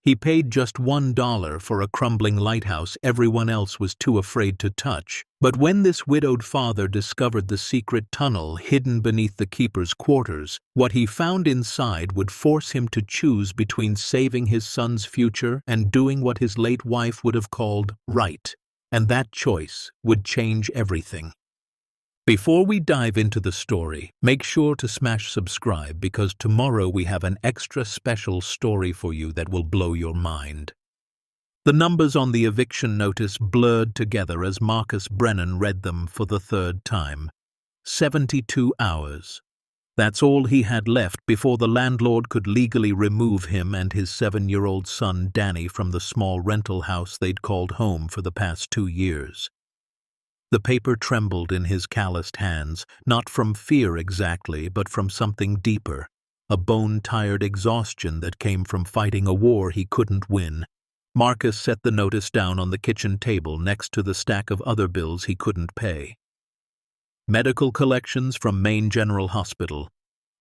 He paid just $1 for a crumbling lighthouse everyone else was too afraid to touch. But when this widowed father discovered the secret tunnel hidden beneath the keeper's quarters, what he found inside would force him to choose between saving his son's future and doing what his late wife would have called right. And that choice would change everything. Before we dive into the story, make sure to smash subscribe because tomorrow we have an extra special story for you that will blow your mind. The numbers on the eviction notice blurred together as Marcus Brennan read them for the third time. 72 hours. That's all he had left before the landlord could legally remove him and his 7-year-old son Danny from the small rental house they'd called home for the past 2 years. The paper trembled in his calloused hands, not from fear exactly, but from something deeper, a bone-tired exhaustion that came from fighting a war he couldn't win. Marcus set the notice down on the kitchen table next to the stack of other bills he couldn't pay. Medical collections from Maine General Hospital,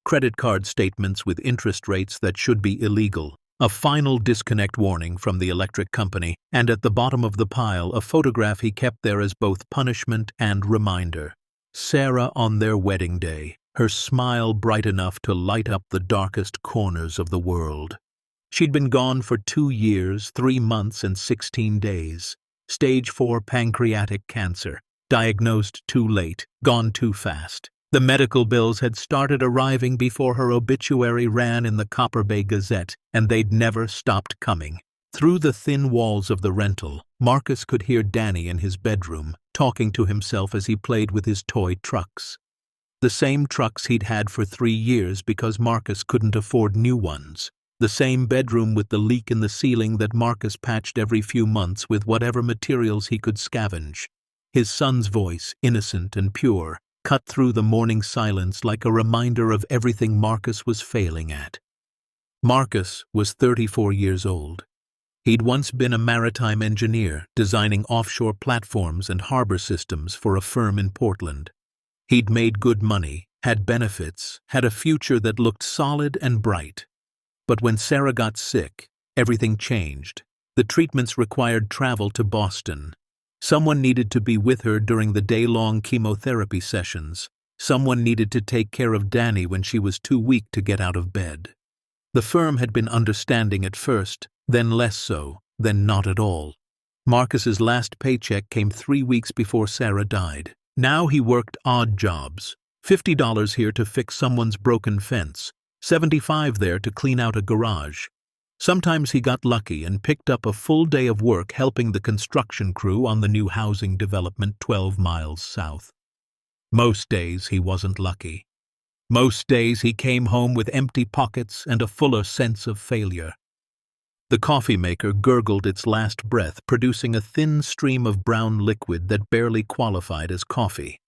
credit card statements with interest rates that should be illegal, a final disconnect warning from the electric company, and at the bottom of the pile a photograph he kept there as both punishment and reminder. Sarah on their wedding day, her smile bright enough to light up the darkest corners of the world. She'd been gone for 2 years, 3 months, and 16 days. Stage 4 pancreatic cancer, diagnosed too late, gone too fast. The medical bills had started arriving before her obituary ran in the Copper Bay Gazette, and they'd never stopped coming. Through the thin walls of the rental, Marcus could hear Danny in his bedroom, talking to himself as he played with his toy trucks. The same trucks he'd had for 3 years because Marcus couldn't afford new ones. The same bedroom with the leak in the ceiling that Marcus patched every few months with whatever materials he could scavenge. His son's voice, innocent and pure, cut through the morning silence like a reminder of everything Marcus was failing at. Marcus was 34 years old. He'd once been a maritime engineer, designing offshore platforms and harbor systems for a firm in Portland. He'd made good money, had benefits, had a future that looked solid and bright. But when Sarah got sick, everything changed. The treatments required travel to Boston. Someone needed to be with her during the day-long chemotherapy sessions. Someone needed to take care of Danny when she was too weak to get out of bed. The firm had been understanding at first, then less so, then not at all. Marcus's last paycheck came 3 weeks before Sarah died. Now he worked odd jobs. $50 here to fix someone's broken fence, $75 there to clean out a garage. Sometimes he got lucky and picked up a full day of work helping the construction crew on the new housing development 12 miles south. Most days he wasn't lucky. Most days he came home with empty pockets and a fuller sense of failure. The coffee maker gurgled its last breath, producing a thin stream of brown liquid that barely qualified as coffee.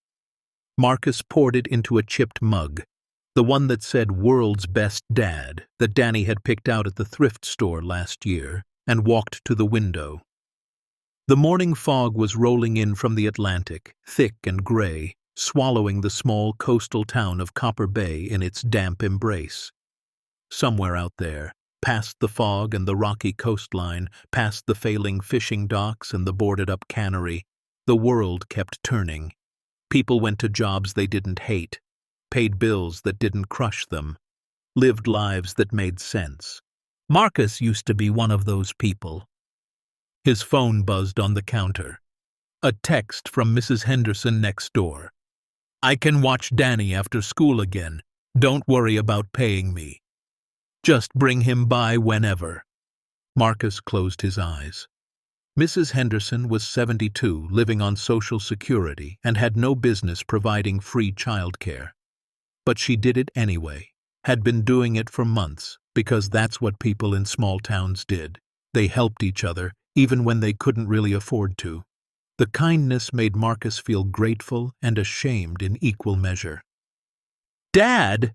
Marcus poured it into a chipped mug, the one that said "World's Best Dad" that Danny had picked out at the thrift store last year, and walked to the window. The morning fog was rolling in from the Atlantic, thick and gray, swallowing the small coastal town of Copper Bay in its damp embrace. Somewhere out there, past the fog and the rocky coastline, past the failing fishing docks and the boarded-up cannery, the world kept turning. People went to jobs they didn't hate, paid bills that didn't crush them, lived lives that made sense. Marcus used to be one of those people. His phone buzzed on the counter. A text from Mrs. Henderson next door. "I can watch Danny after school again. Don't worry about paying me. Just bring him by whenever." Marcus closed his eyes. Mrs. Henderson was 72, living on Social Security, and had no business providing free childcare. But she did it anyway, had been doing it for months, because that's what people in small towns did. They helped each other, even when they couldn't really afford to. The kindness made Marcus feel grateful and ashamed in equal measure. "Dad!"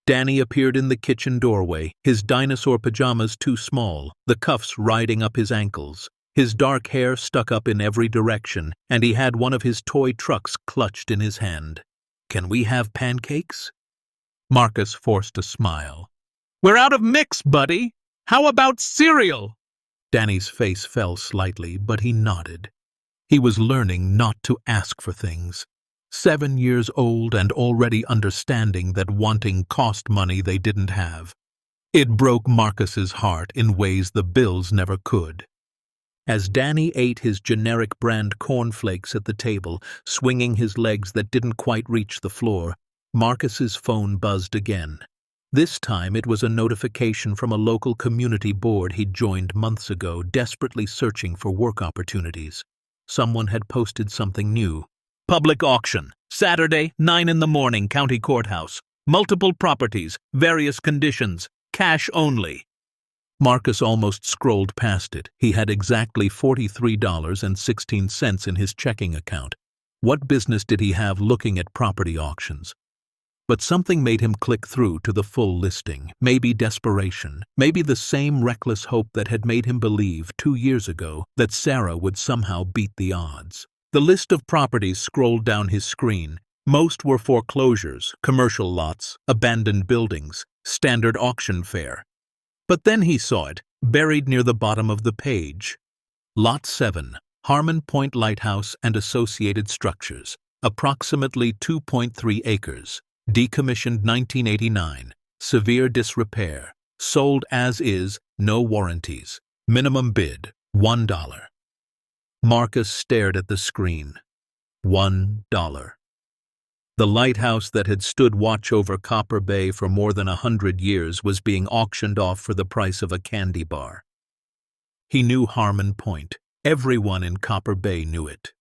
Danny appeared in the kitchen doorway, his dinosaur pajamas too small, the cuffs riding up his ankles, his dark hair stuck up in every direction, and he had one of his toy trucks clutched in his hand. "Can we have pancakes?" Marcus forced a smile. "We're out of mix, buddy. How about cereal? Danny's face fell slightly, but he nodded. He was learning not to ask for things. 7 years old and already understanding that wanting cost money they didn't have. It broke Marcus's heart in ways the bills never could. As Danny ate his generic brand cornflakes at the table, swinging his legs that didn't quite reach the floor, Marcus's phone buzzed again. This time it was a notification from a local community board he'd joined months ago, desperately searching for work opportunities. Someone had posted something new. Public auction. Saturday, 9 in the morning, county courthouse. Multiple properties, various conditions, cash only. Marcus almost scrolled past it. He had exactly $43.16 in his checking account. What business did he have looking at property auctions? But something made him click through to the full listing. Maybe desperation. Maybe the same reckless hope that had made him believe 2 years ago that Sarah would somehow beat the odds. The list of properties scrolled down his screen. Most were foreclosures, commercial lots, abandoned buildings, standard auction fare. But then he saw it, buried near the bottom of the page. Lot 7, Harmon Point Lighthouse and associated structures, approximately 2.3 acres. Decommissioned 1989, severe disrepair, sold as is, no warranties, minimum bid, $1. Marcus stared at the screen. $1. The lighthouse that had stood watch over Copper Bay for more than 100 years was being auctioned off for the price of a candy bar. He knew Harmon Point. Everyone in Copper Bay knew it.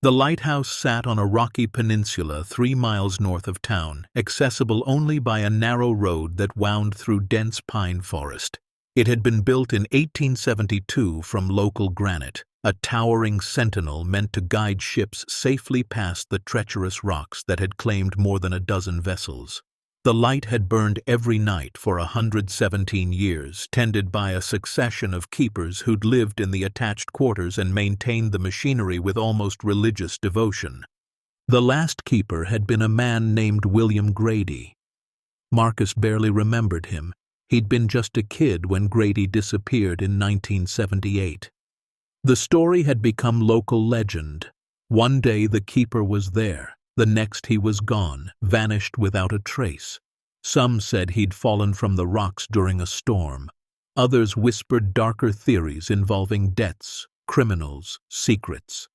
The lighthouse sat on a rocky peninsula 3 miles north of town, accessible only by a narrow road that wound through dense pine forest. It had been built in 1872 from local granite, a towering sentinel meant to guide ships safely past the treacherous rocks that had claimed more than a dozen vessels. The light had burned every night for 117 years, tended by a succession of keepers who'd lived in the attached quarters and maintained the machinery with almost religious devotion. The last keeper had been a man named William Grady. Marcus barely remembered him. He'd been just a kid when Grady disappeared in 1978. The story had become local legend. One day the keeper was there. The next he was gone, vanished without a trace. Some said he'd fallen from the rocks during a storm. Others whispered darker theories involving debts, criminals, secrets.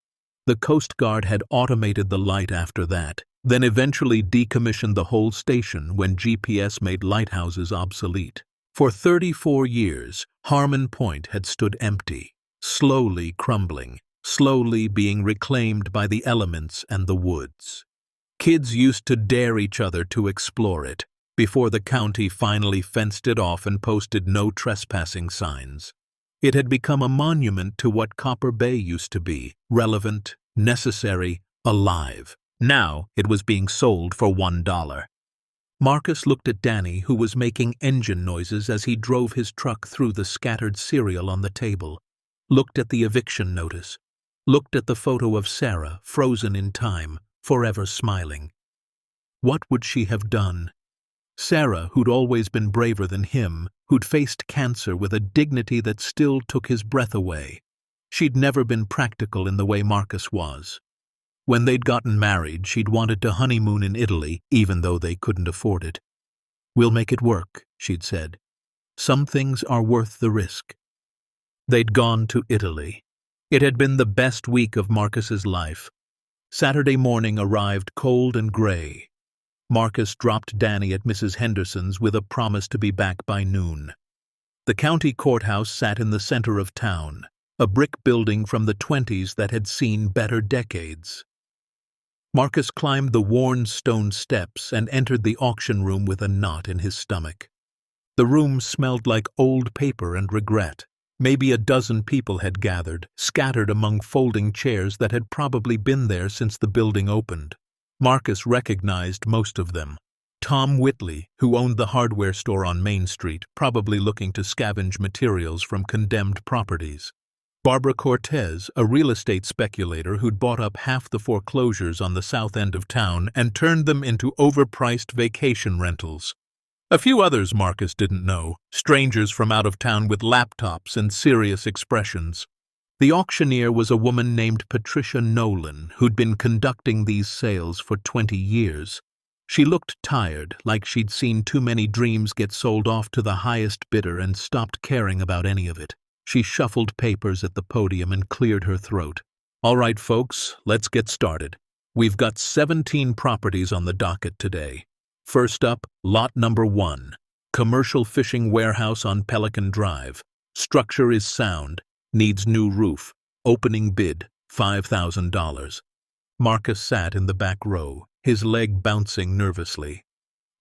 The Coast Guard had automated the light after that, then eventually decommissioned the whole station when GPS made lighthouses obsolete. For 34 years, Harmon Point had stood empty, slowly crumbling, slowly being reclaimed by the elements and the woods. Kids used to dare each other to explore it, before the county finally fenced it off and posted no trespassing signs. It had become a monument to what Copper Bay used to be, relevant, necessary, alive. Now it was being sold for $1. Marcus looked at Danny, who was making engine noises as he drove his truck through the scattered cereal on the table, looked at the eviction notice, looked at the photo of Sarah, frozen in time, forever smiling. What would she have done? Sarah, who'd always been braver than him, who'd faced cancer with a dignity that still took his breath away. She'd never been practical in the way Marcus was. When they'd gotten married, she'd wanted to honeymoon in Italy, even though they couldn't afford it. "We'll make it work," she'd said. "Some things are worth the risk." They'd gone to Italy. It had been the best week of Marcus's life. Saturday morning arrived cold and gray. Marcus dropped Danny at Mrs. Henderson's with a promise to be back by noon. The county courthouse sat in the center of town, a brick building from the 20s that had seen better decades. Marcus climbed the worn stone steps and entered the auction room with a knot in his stomach. The room smelled like old paper and regret. Maybe a dozen people had gathered, scattered among folding chairs that had probably been there since the building opened. Marcus recognized most of them. Tom Whitley, who owned the hardware store on Main Street, probably looking to scavenge materials from condemned properties. Barbara Cortez, a real estate speculator who'd bought up half the foreclosures on the south end of town and turned them into overpriced vacation rentals. A few others Marcus didn't know, strangers from out of town with laptops and serious expressions. The auctioneer was a woman named Patricia Nolan, who'd been conducting these sales for 20 years. She looked tired, like she'd seen too many dreams get sold off to the highest bidder and stopped caring about any of it. She shuffled papers at the podium and cleared her throat. All right, folks, let's get started. We've got 17 properties on the docket today. First up, lot number 1, commercial fishing warehouse on Pelican Drive. Structure is sound, needs new roof. Opening bid, $5,000. Marcus sat in the back row, his leg bouncing nervously.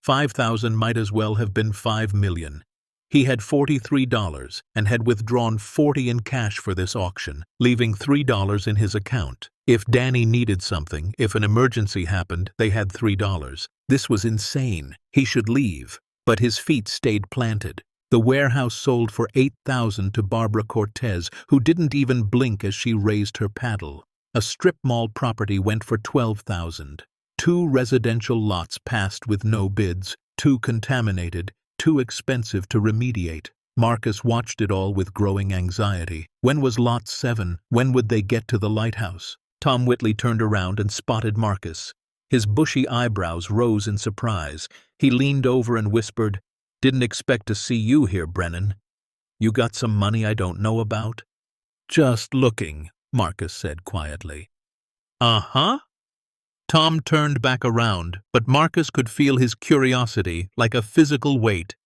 5,000 might as well have been 5 million. He had $43 and had withdrawn $40 in cash for this auction, leaving $3 in his account. If Danny needed something, if an emergency happened, they had $3. This was insane. He should leave, but his feet stayed planted. The warehouse sold for $8,000 to Barbara Cortez, who didn't even blink as she raised her paddle. A strip mall property went for $12,000. 2 residential lots passed with no bids, too contaminated, too expensive to remediate. Marcus watched it all with growing anxiety. When was Lot 7? When would they get to the lighthouse? Tom Whitley turned around and spotted Marcus. His bushy eyebrows rose in surprise. He leaned over and whispered, "Didn't expect to see you here, Brennan. You got some money I don't know about?" "Just looking," Marcus said quietly. "Uh-huh?" Tom turned back around, but Marcus could feel his curiosity like a physical weight.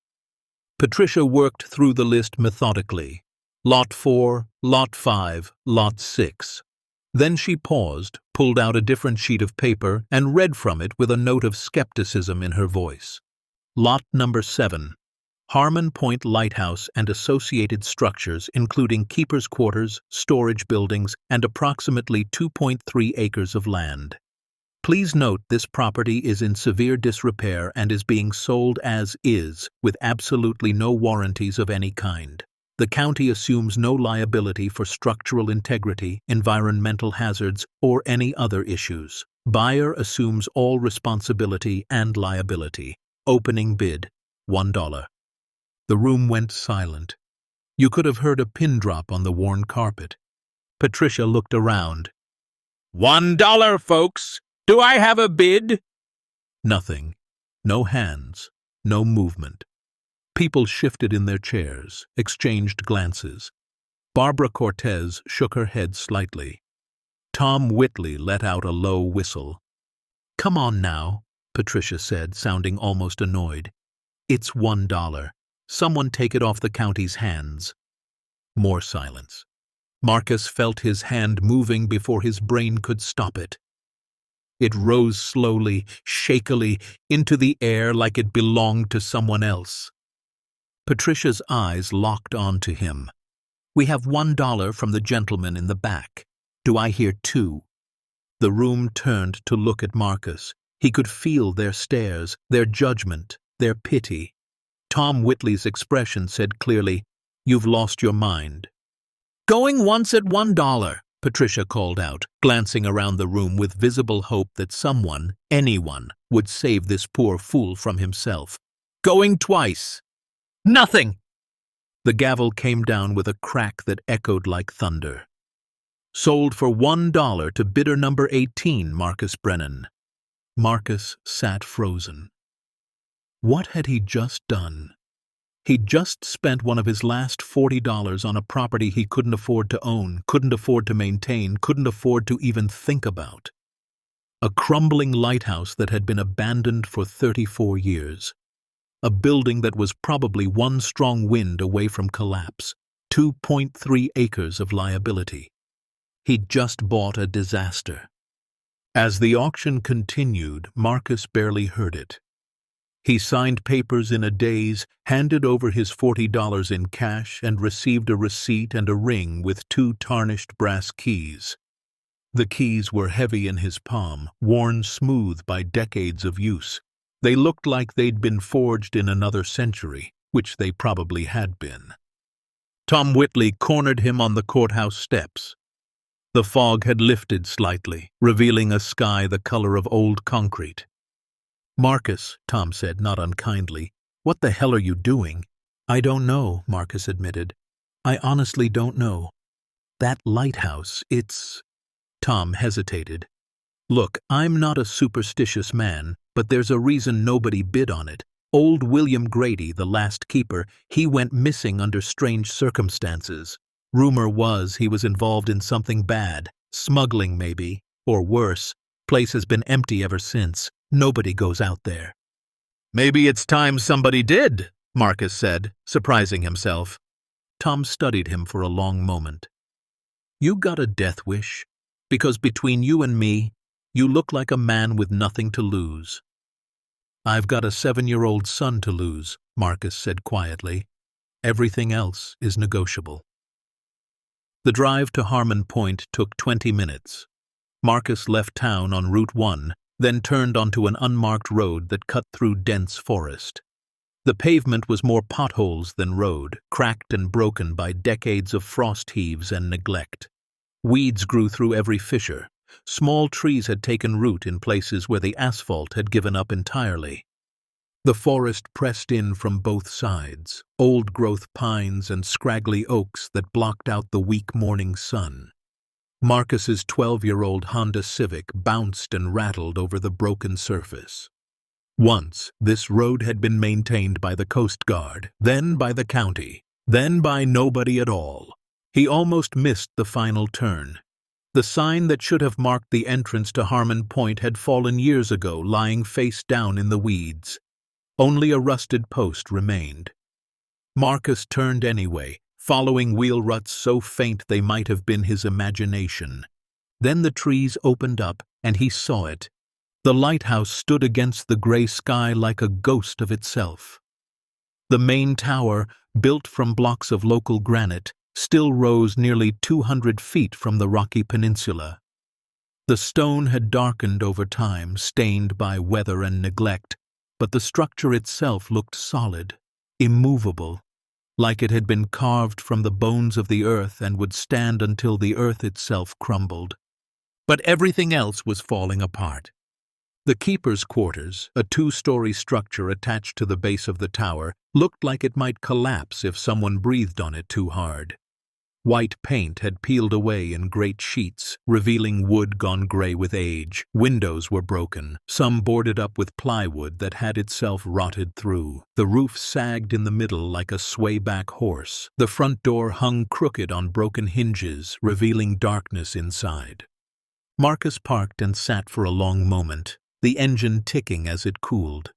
Patricia worked through the list methodically. Lot 4, Lot 5, Lot 6. Then she paused, pulled out a different sheet of paper, and read from it with a note of skepticism in her voice. Lot number 7. Harmon Point Lighthouse and associated structures including keeper's quarters, storage buildings, and approximately 2.3 acres of land. Please note this property is in severe disrepair and is being sold as is, with absolutely no warranties of any kind. The county assumes no liability for structural integrity, environmental hazards, or any other issues. Buyer assumes all responsibility and liability. Opening bid, $1. The room went silent. You could have heard a pin drop on the worn carpet. Patricia looked around. $1, folks! Do I have a bid? Nothing. No hands. No movement. People shifted in their chairs, exchanged glances. Barbara Cortez shook her head slightly. Tom Whitley let out a low whistle. "Come on now," Patricia said, sounding almost annoyed. "It's $1. Someone take it off the county's hands." More silence. Marcus felt his hand moving before his brain could stop it. It rose slowly, shakily, into the air like it belonged to someone else. Patricia's eyes locked onto him. "We have $1 from the gentleman in the back. Do I hear 2? The room turned to look at Marcus. He could feel their stares, their judgment, their pity. Tom Whitley's expression said clearly, "You've lost your mind." "Going once at $1, Patricia called out, glancing around the room with visible hope that someone, anyone, would save this poor fool from himself. "Going twice." "Nothing!" The gavel came down with a crack that echoed like thunder. "Sold for $1 to bidder number 18, Marcus Brennan." Marcus sat frozen. What had he just done? He'd just spent one of his last $40 on a property he couldn't afford to own, couldn't afford to maintain, couldn't afford to even think about. A crumbling lighthouse that had been abandoned for 34 years. A building that was probably one strong wind away from collapse. 2.3 acres of liability. He'd just bought a disaster. As the auction continued, Marcus barely heard it. He signed papers in a daze, handed over his $40 in cash, and received a receipt and a ring with 2 tarnished brass keys. The keys were heavy in his palm, worn smooth by decades of use. They looked like they'd been forged in another century, which they probably had been. Tom Whitley cornered him on the courthouse steps. The fog had lifted slightly, revealing a sky the color of old concrete. "Marcus," Tom said, not unkindly, "What the hell are you doing?" "I don't know," Marcus admitted. "I honestly don't know. That lighthouse, it's—" Tom hesitated. "Look, I'm not a superstitious man, but there's a reason nobody bid on it. Old William Grady, the last keeper, he went missing under strange circumstances. Rumor was he was involved in something bad, smuggling maybe, or worse. Place has been empty ever since. Nobody goes out there." "Maybe it's time somebody did," Marcus said, surprising himself. Tom studied him for a long moment. "You got a death wish? Because between you and me, you look like a man with nothing to lose." "I've got a 7-year-old son to lose," Marcus said quietly. "Everything else is negotiable." The drive to Harmon Point took 20 minutes. Marcus left town on Route 1, then turned onto an unmarked road that cut through dense forest. The pavement was more potholes than road, cracked and broken by decades of frost heaves and neglect. Weeds grew through every fissure. Small trees had taken root in places where the asphalt had given up entirely. The forest pressed in from both sides, old-growth pines and scraggly oaks that blocked out the weak morning sun. Marcus's 12-year-old Honda Civic bounced and rattled over the broken surface. Once, this road had been maintained by the Coast Guard, then by the county, then by nobody at all. He almost missed the final turn. The sign that should have marked the entrance to Harmon Point had fallen years ago, lying face down in the weeds. Only a rusted post remained. Marcus turned anyway, following wheel ruts so faint they might have been his imagination. Then the trees opened up, and he saw it. The lighthouse stood against the gray sky like a ghost of itself. The main tower, built from blocks of local granite, still rose nearly 200 feet from the rocky peninsula. The stone had darkened over time, stained by weather and neglect, but the structure itself looked solid, immovable, like it had been carved from the bones of the earth and would stand until the earth itself crumbled. But everything else was falling apart. The keeper's quarters, a 2-story structure attached to the base of the tower, looked like it might collapse if someone breathed on it too hard. White paint had peeled away in great sheets, revealing wood gone gray with age. Windows were broken, some boarded up with plywood that had itself rotted through. The roof sagged in the middle like a swayback horse. The front door hung crooked on broken hinges, revealing darkness inside. Marcus parked and sat for a long moment, the engine ticking as it cooled.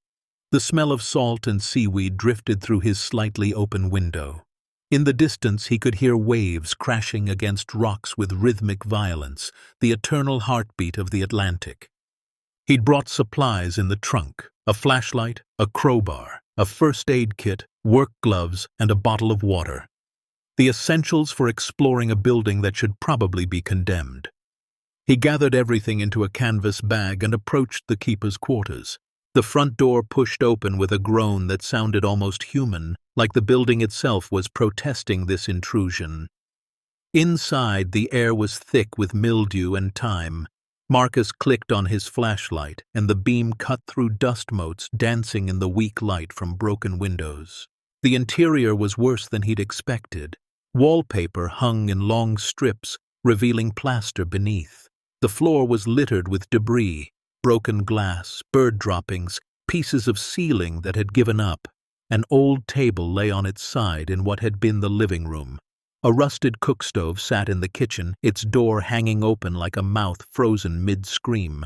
The smell of salt and seaweed drifted through his slightly open window. In the distance he could hear waves crashing against rocks with rhythmic violence, the eternal heartbeat of the Atlantic. He'd brought supplies in the trunk, a flashlight, a crowbar, a first aid kit, work gloves, and a bottle of water. The essentials for exploring a building that should probably be condemned. He gathered everything into a canvas bag and approached the keeper's quarters. The front door pushed open with a groan that sounded almost human, like the building itself was protesting this intrusion. Inside, the air was thick with mildew and time. Marcus clicked on his flashlight, and the beam cut through dust motes dancing in the weak light from broken windows. The interior was worse than he'd expected. Wallpaper hung in long strips, revealing plaster beneath. The floor was littered with debris, broken glass, bird droppings, pieces of ceiling that had given up. An old table lay on its side in what had been the living room. A rusted cook stove sat in the kitchen, its door hanging open like a mouth frozen mid-scream.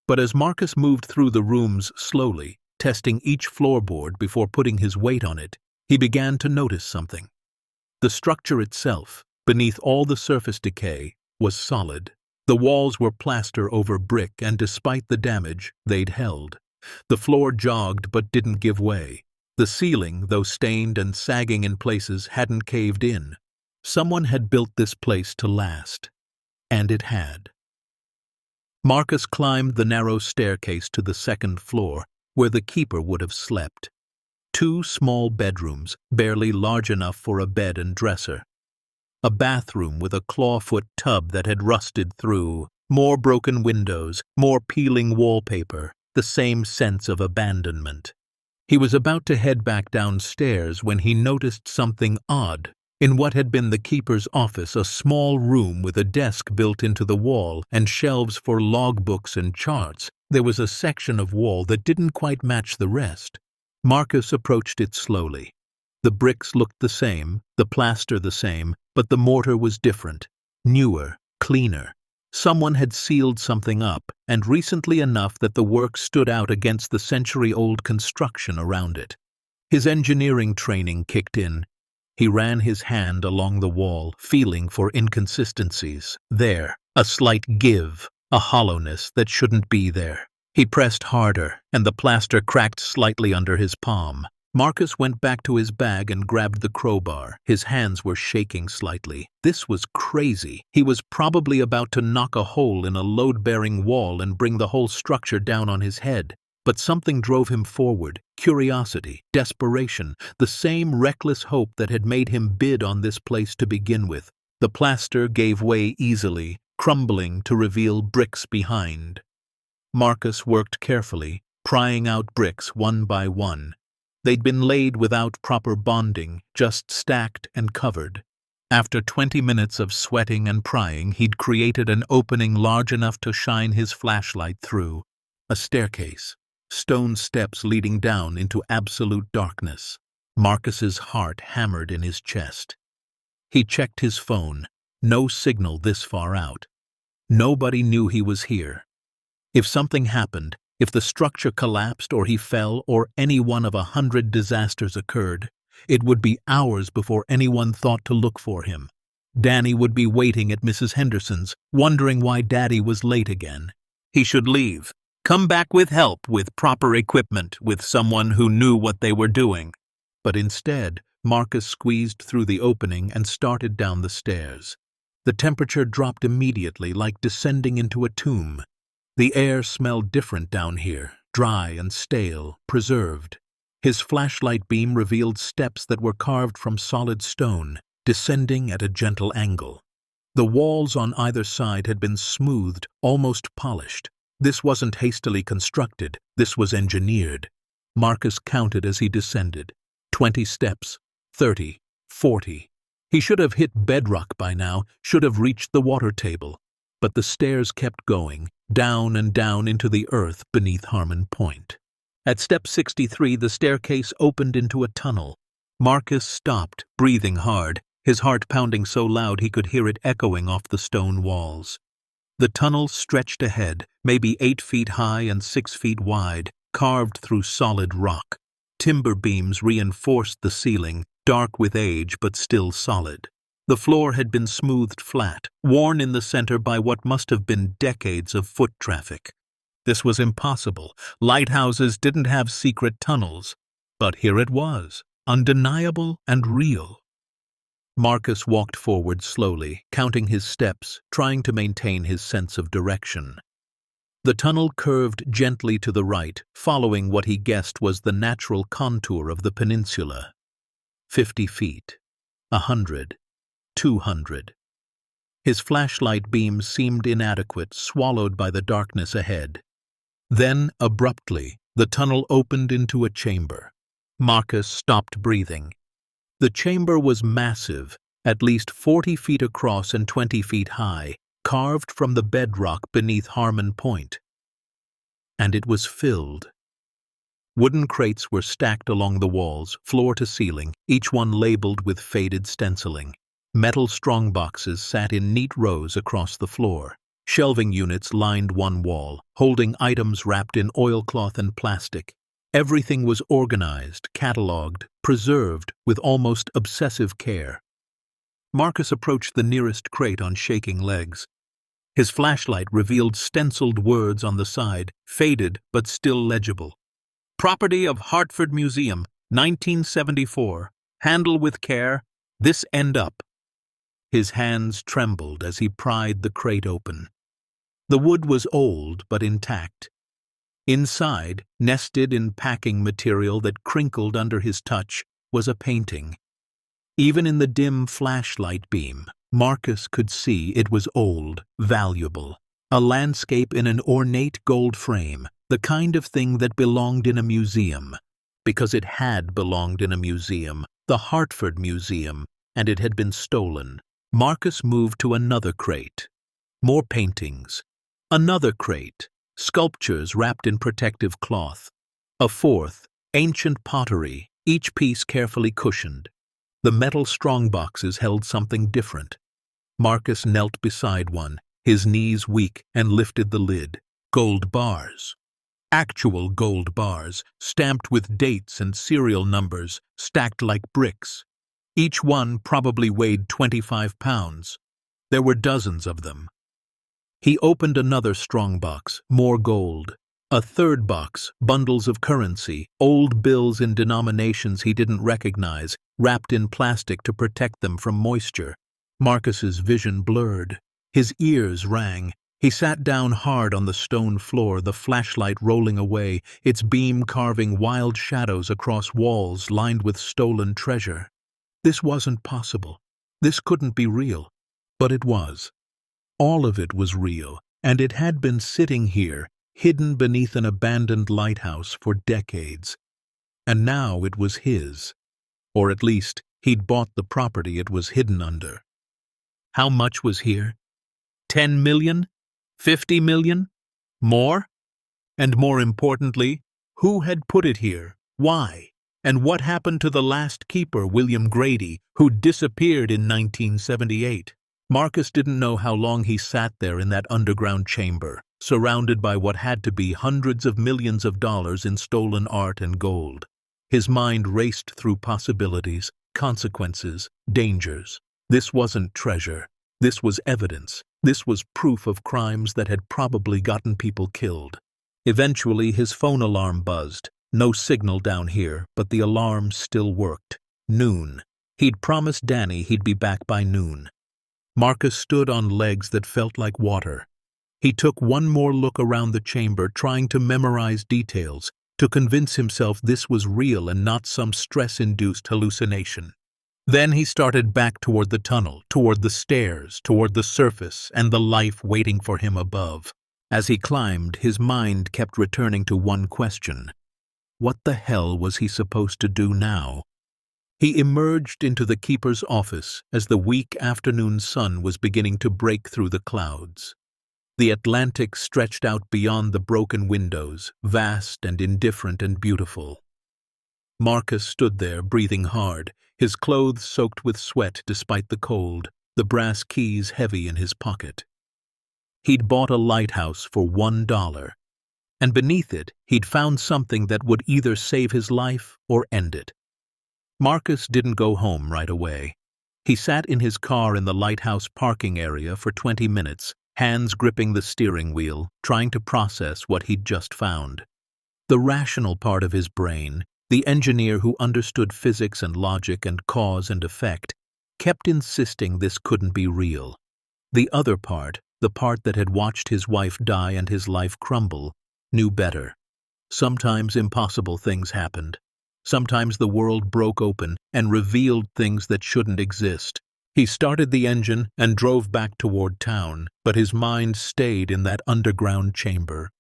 But as Marcus moved through the rooms slowly, testing each floorboard before putting his weight on it, he began to notice something. The structure itself, beneath all the surface decay, was solid. The walls were plaster over brick, and despite the damage, they'd held. The floor jogged but didn't give way. The ceiling, though stained and sagging in places, hadn't caved in. Someone had built this place to last. And it had. Marcus climbed the narrow staircase to the second floor, where the keeper would have slept. 2 small bedrooms, barely large enough for a bed and dresser. A bathroom with a clawfoot tub that had rusted through, more broken windows, more peeling wallpaper, the same sense of abandonment. He was about to head back downstairs when he noticed something odd. In what had been the keeper's office, a small room with a desk built into the wall and shelves for logbooks and charts, there was a section of wall that didn't quite match the rest. Marcus approached it slowly. The bricks looked the same, the plaster the same, but the mortar was different, newer, cleaner. Someone had sealed something up, and recently enough that the work stood out against the century-old construction around it. His engineering training kicked in. He ran his hand along the wall, feeling for inconsistencies. There, a slight give, a hollowness that shouldn't be there. He pressed harder, and the plaster cracked slightly under his palm. Marcus went back to his bag and grabbed the crowbar. His hands were shaking slightly. This was crazy. He was probably about to knock a hole in a load-bearing wall and bring the whole structure down on his head. But something drove him forward. Curiosity, desperation, the same reckless hope that had made him bid on this place to begin with. The plaster gave way easily, crumbling to reveal bricks behind. Marcus worked carefully, prying out bricks one by one. They'd been laid without proper bonding, just stacked and covered. After 20 minutes of sweating and prying, he'd created an opening large enough to shine his flashlight through. A staircase, stone steps leading down into absolute darkness. Marcus's heart hammered in his chest. He checked his phone. No signal this far out. Nobody knew he was here. If something happened, if the structure collapsed or he fell or any one of 100 disasters occurred, it would be hours before anyone thought to look for him. Danny would be waiting at Mrs. Henderson's, wondering why Daddy was late again. He should leave, come back with help, with proper equipment, with someone who knew what they were doing. But instead, Marcus squeezed through the opening and started down the stairs. The temperature dropped immediately, like descending into a tomb. The air smelled different down here, dry and stale, preserved. His flashlight beam revealed steps that were carved from solid stone, descending at a gentle angle. The walls on either side had been smoothed, almost polished. This wasn't hastily constructed, this was engineered. Marcus counted as he descended. 20 steps, 30, 40. He should have hit bedrock by now, should have reached the water table. But the stairs kept going, down and down into the earth beneath Harmon Point. At step 63, the staircase opened into a tunnel. Marcus stopped, breathing hard, his heart pounding so loud he could hear it echoing off the stone walls. The tunnel stretched ahead, maybe 8 feet high and 6 feet wide, carved through solid rock. Timber beams reinforced the ceiling, dark with age but still solid. The floor had been smoothed flat, worn in the center by what must have been decades of foot traffic. This was impossible. Lighthouses didn't have secret tunnels. But here it was, undeniable and real. Marcus walked forward slowly, counting his steps, trying to maintain his sense of direction. The tunnel curved gently to the right, following what he guessed was the natural contour of the peninsula. 50 feet, 100. 200. His flashlight beam seemed inadequate, swallowed by the darkness ahead. Then, abruptly, the tunnel opened into a chamber. Marcus stopped breathing. The chamber was massive, at least 40 feet across and 20 feet high, carved from the bedrock beneath Harmon Point. And it was filled. Wooden crates were stacked along the walls, floor to ceiling, each one labeled with faded stenciling. Metal strongboxes sat in neat rows across the floor. Shelving units lined one wall, holding items wrapped in oilcloth and plastic. Everything was organized, catalogued, preserved with almost obsessive care. Marcus approached the nearest crate on shaking legs. His flashlight revealed stenciled words on the side, faded but still legible. Property of Hartford Museum, 1974. Handle with care. This end up. His hands trembled as he pried the crate open. The wood was old but intact. Inside, nested in packing material that crinkled under his touch, was a painting. Even in the dim flashlight beam, Marcus could see it was old, valuable. A landscape in an ornate gold frame, the kind of thing that belonged in a museum. because it had belonged in a museum, the Hartford Museum, and it had been stolen. Marcus moved to another crate. More paintings. Another crate. Sculptures wrapped in protective cloth. A fourth. Ancient pottery, each piece carefully cushioned. The metal strongboxes held something different. Marcus knelt beside one, his knees weak, and lifted the lid. Gold bars. Actual gold bars, stamped with dates and serial numbers, stacked like bricks. Each one probably weighed 25 pounds. There were dozens of them. He opened another strongbox, more gold. A third box, bundles of currency, old bills in denominations he didn't recognize, wrapped in plastic to protect them from moisture. Marcus's vision blurred. His ears rang. He sat down hard on the stone floor, the flashlight rolling away, its beam carving wild shadows across walls lined with stolen treasure. This wasn't possible. This couldn't be real. But it was. All of it was real, and it had been sitting here, hidden beneath an abandoned lighthouse for decades. And now it was his. Or at least, he'd bought the property it was hidden under. How much was here? 10 million? 50 million? More? And more importantly, who had put it here? Why? And what happened to the last keeper, William Grady, who disappeared in 1978? Marcus didn't know how long he sat there in that underground chamber, surrounded by what had to be hundreds of millions of dollars in stolen art and gold. His mind raced through possibilities, consequences, dangers. This wasn't treasure. This was evidence. This was proof of crimes that had probably gotten people killed. Eventually, his phone alarm buzzed. No signal down here, but the alarm still worked. Noon. He'd promised Danny he'd be back by noon. Marcus stood on legs that felt like water. He took one more look around the chamber, trying to memorize details, to convince himself this was real and not some stress-induced hallucination. Then he started back toward the tunnel, toward the stairs, toward the surface, and the life waiting for him above. As he climbed, his mind kept returning to one question. What the hell was he supposed to do now? He emerged into the keeper's office as the weak afternoon sun was beginning to break through the clouds. The Atlantic stretched out beyond the broken windows, vast and indifferent and beautiful. Marcus stood there, breathing hard, his clothes soaked with sweat despite the cold, the brass keys heavy in his pocket. He'd bought a lighthouse for $1, and beneath it he'd found something that would either save his life or end it. Marcus didn't go home right away. He sat in his car in the lighthouse parking area for 20 minutes, hands gripping the steering wheel, trying to process what he'd just found. The rational part of his brain, the engineer who understood physics and logic and cause and effect, kept insisting this couldn't be real. The other part, the part that had watched his wife die and his life crumble, knew better. Sometimes impossible things happened. Sometimes the world broke open and revealed things that shouldn't exist. He started the engine and drove back toward town, but his mind stayed in that underground chamber.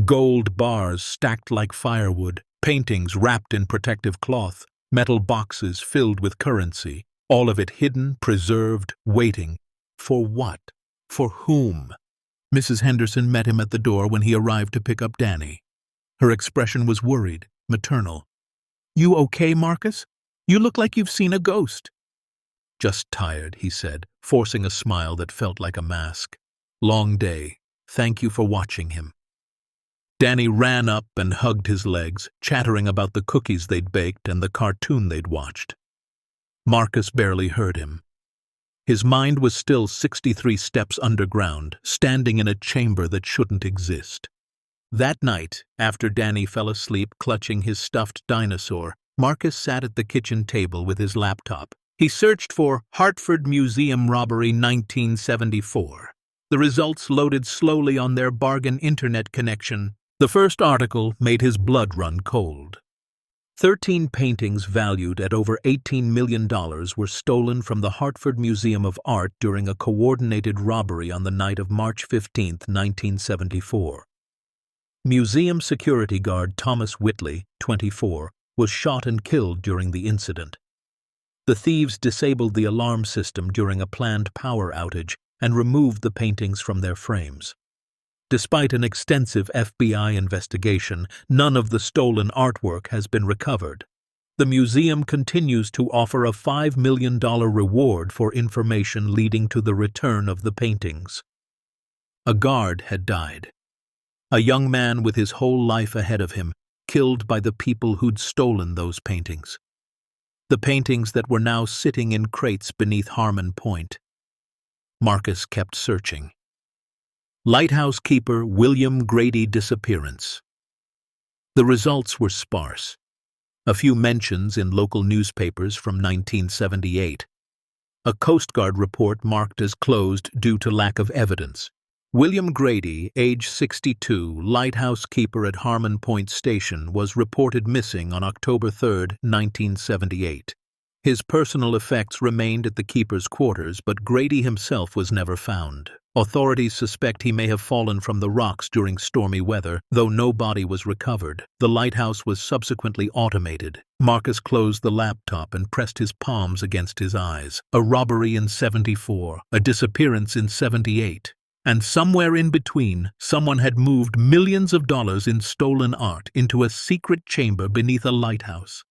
Gold bars stacked like firewood, paintings wrapped in protective cloth, metal boxes filled with currency, all of it hidden, preserved, waiting. For what? For whom? Mrs. Henderson met him at the door when he arrived to pick up Danny. Her expression was worried, maternal. "You okay, Marcus? You look like you've seen a ghost." "Just tired," he said, forcing a smile that felt like a mask. "Long day. Thank you for watching him." Danny ran up and hugged his legs, chattering about the cookies they'd baked and the cartoon they'd watched. Marcus barely heard him. His mind was still 63 steps underground, standing in a chamber that shouldn't exist. That night, after Danny fell asleep clutching his stuffed dinosaur, Marcus sat at the kitchen table with his laptop. He searched for Hartford Museum Robbery 1974. The results loaded slowly on their bargain internet connection. The first article made his blood run cold. 13 paintings valued at over $18 million were stolen from the Hartford Museum of Art during a coordinated robbery on the night of March 15, 1974. Museum security guard Thomas Whitley, 24, was shot and killed during the incident. The thieves disabled the alarm system during a planned power outage and removed the paintings from their frames. Despite an extensive FBI investigation, none of the stolen artwork has been recovered. The museum continues to offer a $5 million reward for information leading to the return of the paintings. A guard had died. A young man with his whole life ahead of him, killed by the people who'd stolen those paintings. The paintings that were now sitting in crates beneath Harmon Point. Marcus kept searching. Lighthouse keeper William Grady disappearance. The results were sparse. A few mentions in local newspapers from 1978. A Coast Guard report marked as closed due to lack of evidence. William Grady, age 62, lighthouse keeper at Harmon Point Station, was reported missing on October 3, 1978. His personal effects remained at the keeper's quarters, but Grady himself was never found. Authorities suspect he may have fallen from the rocks during stormy weather, though no body was recovered. The lighthouse was subsequently automated. Marcus closed the laptop and pressed his palms against his eyes. A robbery in 74, a disappearance in 78. And somewhere in between, someone had moved millions of dollars in stolen art into a secret chamber beneath a lighthouse.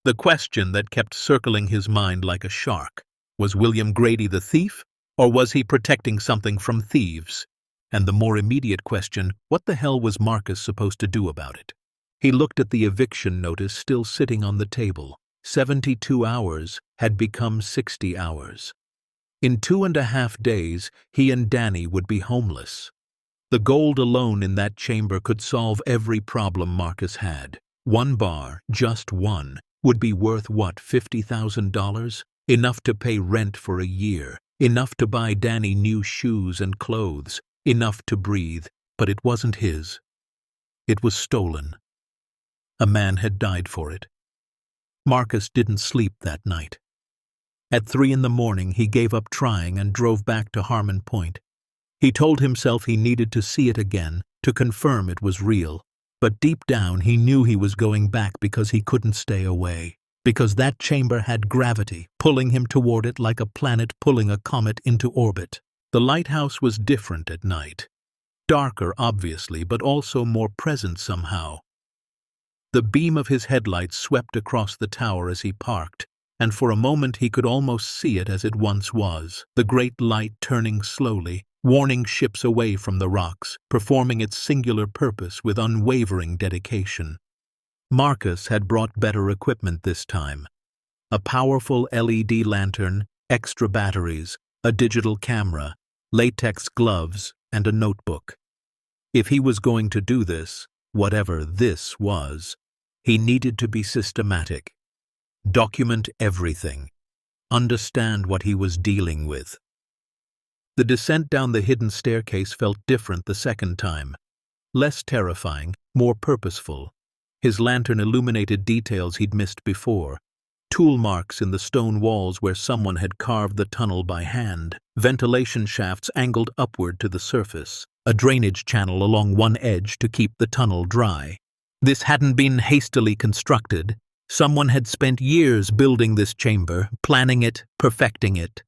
The question that kept circling his mind like a shark: was William Grady the thief, or was he protecting something from thieves? And the more immediate question, what the hell was Marcus supposed to do about it? He looked at the eviction notice still sitting on the table. 72 hours had become 60 hours. In 2.5 days, he and Danny would be homeless. The gold alone in that chamber could solve every problem Marcus had. One bar, just one, would be worth what, $50,000? Enough to pay rent for a year, enough to buy Danny new shoes and clothes, enough to breathe, but it wasn't his. It was stolen. A man had died for it. Marcus didn't sleep that night. At 3 a.m, he gave up trying and drove back to Harmon Point. He told himself he needed to see it again, to confirm it was real. But deep down he knew he was going back because he couldn't stay away. Because that chamber had gravity, pulling him toward it like a planet pulling a comet into orbit. The lighthouse was different at night. Darker, obviously, but also more present somehow. The beam of his headlights swept across the tower as he parked, and for a moment he could almost see it as it once was, the great light turning slowly, warning ships away from the rocks, performing its singular purpose with unwavering dedication. Marcus had brought better equipment this time. A powerful LED lantern, extra batteries, a digital camera, latex gloves, and a notebook. If he was going to do this, whatever this was, he needed to be systematic. Document everything. Understand what he was dealing with. The descent down the hidden staircase felt different the second time. Less terrifying, more purposeful. His lantern illuminated details he'd missed before. Tool marks in the stone walls where someone had carved the tunnel by hand, ventilation shafts angled upward to the surface, a drainage channel along one edge to keep the tunnel dry. This hadn't been hastily constructed. Someone had spent years building this chamber, planning it, perfecting it.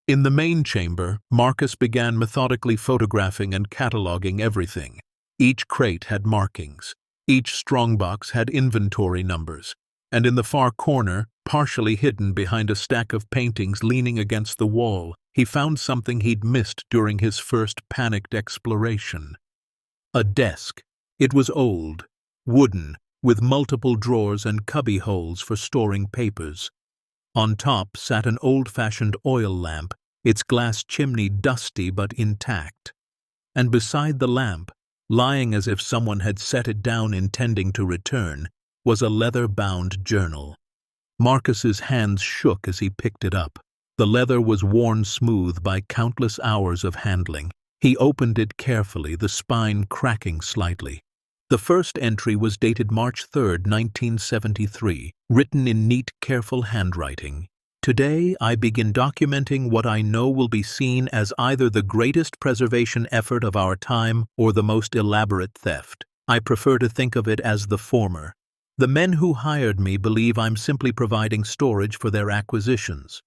In the main chamber, Marcus began methodically photographing and cataloging everything. Each crate had markings. Each strongbox had inventory numbers. And in the far corner, partially hidden behind a stack of paintings leaning against the wall, he found something he'd missed during his first panicked exploration. A desk. It was old, wooden, with multiple drawers and cubby holes for storing papers. On top sat an old-fashioned oil lamp, its glass chimney dusty but intact. And beside the lamp, lying as if someone had set it down intending to return, was a leather-bound journal. Marcus's hands shook as he picked it up. The leather was worn smooth by countless hours of handling. He opened it carefully, the spine cracking slightly. The first entry was dated March 3, 1973, written in neat, careful handwriting. Today, I begin documenting what I know will be seen as either the greatest preservation effort of our time or the most elaborate theft. I prefer to think of it as the former. The men who hired me believe I'm simply providing storage for their acquisitions.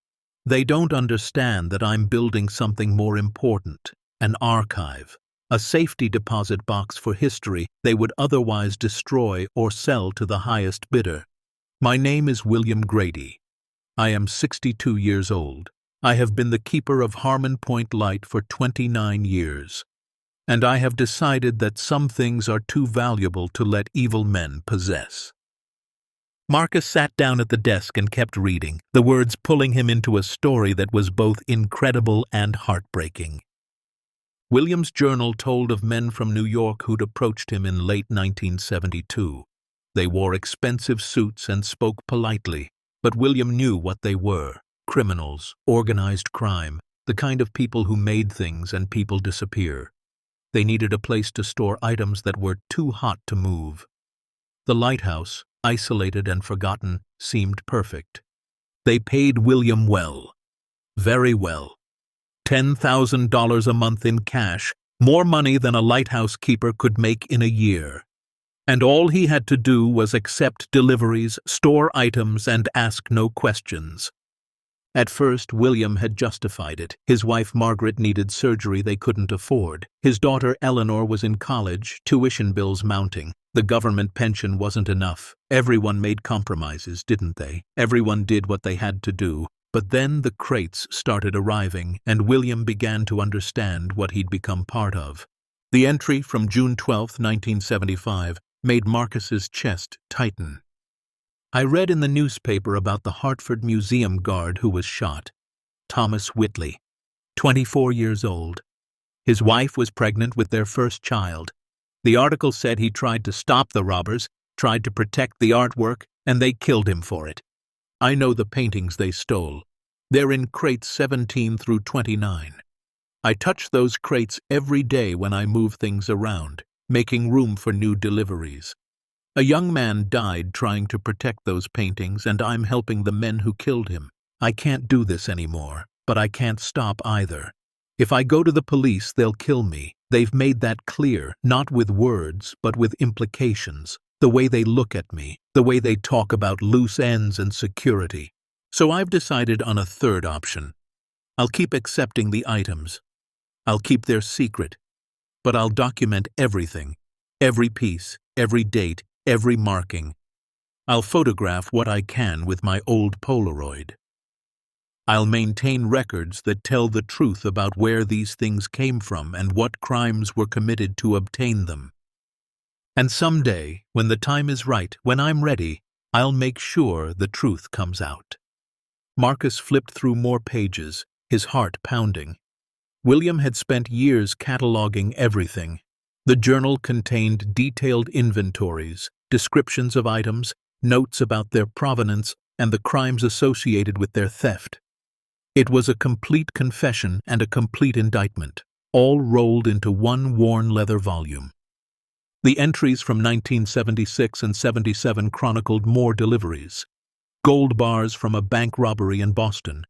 They don't understand that I'm building something more important, an archive, a safety deposit box for history they would otherwise destroy or sell to the highest bidder. My name is William Grady. I am 62 years old. I have been the keeper of Harmon Point Light for 29 years. And I have decided that some things are too valuable to let evil men possess. Marcus sat down at the desk and kept reading, the words pulling him into a story that was both incredible and heartbreaking. William's journal told of men from New York who'd approached him in late 1972. They wore expensive suits and spoke politely, but William knew what they were: criminals, organized crime, the kind of people who made things and people disappear. They needed a place to store items that were too hot to move. The Lighthouse, isolated and forgotten, seemed perfect. They paid William well. Very well. $10,000 a month in cash, more money than a lighthouse keeper could make in a year. And all he had to do was accept deliveries, store items, and ask no questions. At first, William had justified it. His wife Margaret needed surgery they couldn't afford. His daughter Eleanor was in college, tuition bills mounting. The government pension wasn't enough. Everyone made compromises, didn't they? Everyone did what they had to do. But then the crates started arriving, and William began to understand what he'd become part of. The entry from June 12, 1975, made Marcus's chest tighten. I read in the newspaper about the Hartford Museum guard who was shot. Thomas Whitley, 24 years old. His wife was pregnant with their first child. The article said he tried to stop the robbers, tried to protect the artwork, and they killed him for it. I know the paintings they stole. They're in crates 17 through 29. I touch those crates every day when I move things around, making room for new deliveries. A young man died trying to protect those paintings, and I'm helping the men who killed him. I can't do this anymore, but I can't stop either. If I go to the police, they'll kill me. They've made that clear, not with words, but with implications. The way they look at me, the way they talk about loose ends and security. So I've decided on a third option. I'll keep accepting the items. I'll keep their secret. But I'll document everything, every piece, every date, every marking. I'll photograph what I can with my old Polaroid. I'll maintain records that tell the truth about where these things came from and what crimes were committed to obtain them. And someday, when the time is right, when I'm ready, I'll make sure the truth comes out. Marcus flipped through more pages, his heart pounding. William had spent years cataloging everything. The journal contained detailed inventories, descriptions of items, notes about their provenance, and the crimes associated with their theft. It was a complete confession and a complete indictment, all rolled into one worn leather volume. The entries from 1976 and 77 chronicled more deliveries. Gold bars from a bank robbery in Boston,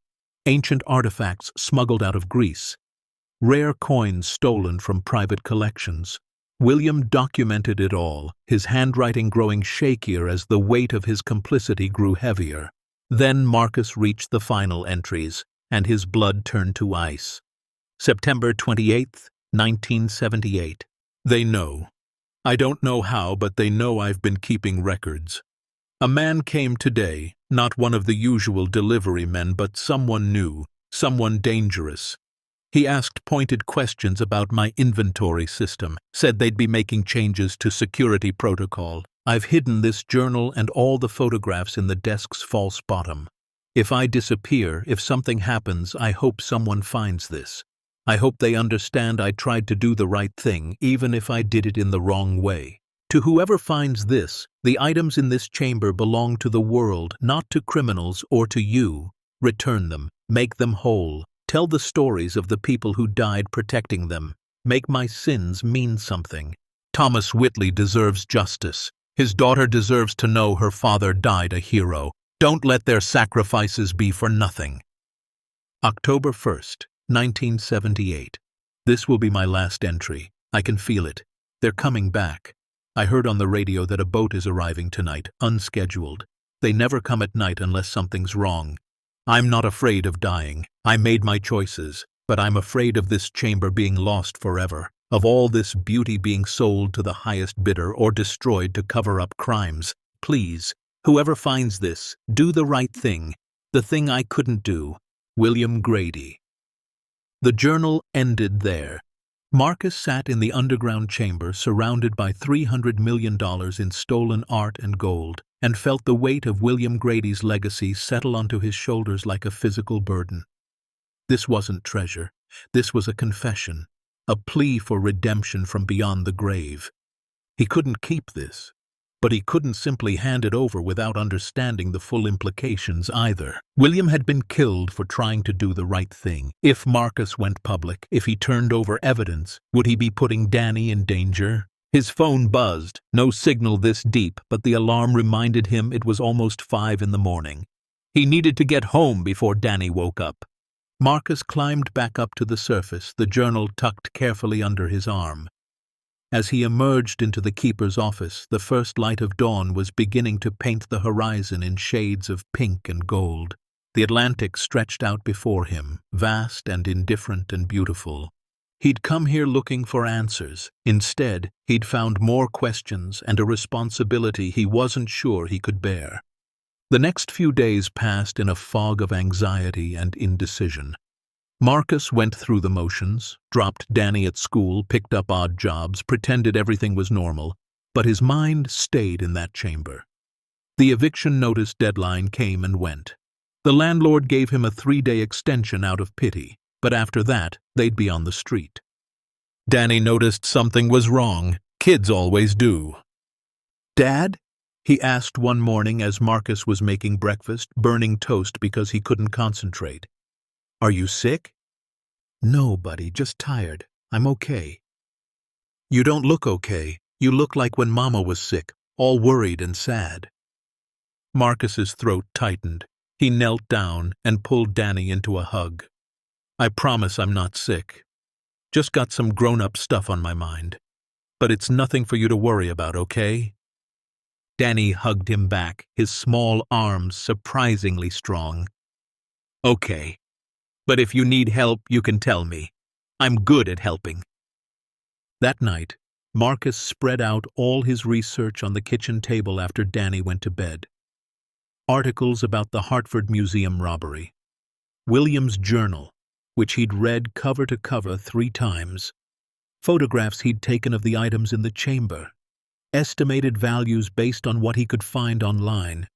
ancient artifacts smuggled out of Greece, rare coins stolen from private collections. William documented it all, his handwriting growing shakier as the weight of his complicity grew heavier. Then Marcus reached the final entries, and his blood turned to ice. September 28, 1978. They know. I don't know how, but they know I've been keeping records. A man came today, not one of the usual delivery men, but someone new, someone dangerous. He asked pointed questions about my inventory system, said they'd be making changes to security protocol. I've hidden this journal and all the photographs in the desk's false bottom. If I disappear, if something happens, I hope someone finds this. I hope they understand I tried to do the right thing, even if I did it in the wrong way. To whoever finds this, the items in this chamber belong to the world, not to criminals or to you. Return them, make them whole. Tell the stories of the people who died protecting them. Make my sins mean something. Thomas Whitley deserves justice. His daughter deserves to know her father died a hero. Don't let their sacrifices be for nothing. October 1st, 1978. This will be my last entry. I can feel it. They're coming back. I heard on the radio that a boat is arriving tonight, unscheduled. They never come at night unless something's wrong. I'm not afraid of dying. I made my choices, but I'm afraid of this chamber being lost forever, of all this beauty being sold to the highest bidder or destroyed to cover up crimes. Please, whoever finds this, do the right thing, the thing I couldn't do. William Grady. The journal ended there. Marcus sat in the underground chamber surrounded by $300 million in stolen art and gold, and felt the weight of William Grady's legacy settle onto his shoulders like a physical burden. This wasn't treasure. This was a confession, a plea for redemption from beyond the grave. He couldn't keep this, but he couldn't simply hand it over without understanding the full implications either. William had been killed for trying to do the right thing. If Marcus went public, if he turned over evidence, would he be putting Danny in danger? His phone buzzed, no signal this deep, but the alarm reminded him it was almost 5 in the morning. He needed to get home before Danny woke up. Marcus climbed back up to the surface, the journal tucked carefully under his arm. As he emerged into the keeper's office, the first light of dawn was beginning to paint the horizon in shades of pink and gold. The Atlantic stretched out before him, vast and indifferent and beautiful. He'd come here looking for answers. Instead, he'd found more questions and a responsibility he wasn't sure he could bear. The next few days passed in a fog of anxiety and indecision. Marcus went through the motions, dropped Danny at school, picked up odd jobs, pretended everything was normal, but his mind stayed in that chamber. The eviction notice deadline came and went. The landlord gave him a 3-day extension out of pity, but after that, they'd be on the street. Danny noticed something was wrong. Kids always do. "Dad?" he asked one morning as Marcus was making breakfast, burning toast because he couldn't concentrate. "Are you sick?" "No, buddy, just tired. I'm okay." "You don't look okay. You look like when Mama was sick, all worried and sad." Marcus's throat tightened. He knelt down and pulled Danny into a hug. "I promise I'm not sick. Just got some grown-up stuff on my mind. But it's nothing for you to worry about, okay?" Danny hugged him back, his small arms surprisingly strong. "Okay. But if you need help, you can tell me. I'm good at helping." That night, Marcus spread out all his research on the kitchen table after Danny went to bed. Articles about the Hartford Museum robbery. William's journal, which he'd read cover to cover 3 times. Photographs he'd taken of the items in the chamber. Estimated values based on what he could find online.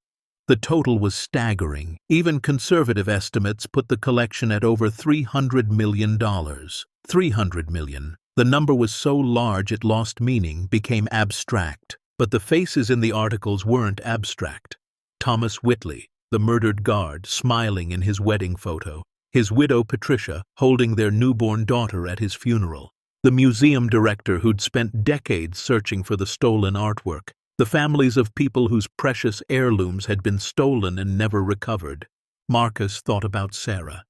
The total was staggering. Even conservative estimates put the collection at over $300 million. $300 million. The number was so large it lost meaning, became abstract. But the faces in the articles weren't abstract. Thomas Whitley, the murdered guard, smiling in his wedding photo. His widow Patricia holding their newborn daughter at his funeral. The museum director who'd spent decades searching for the stolen artwork. The families of people whose precious heirlooms had been stolen and never recovered. Marcus thought about Sarah,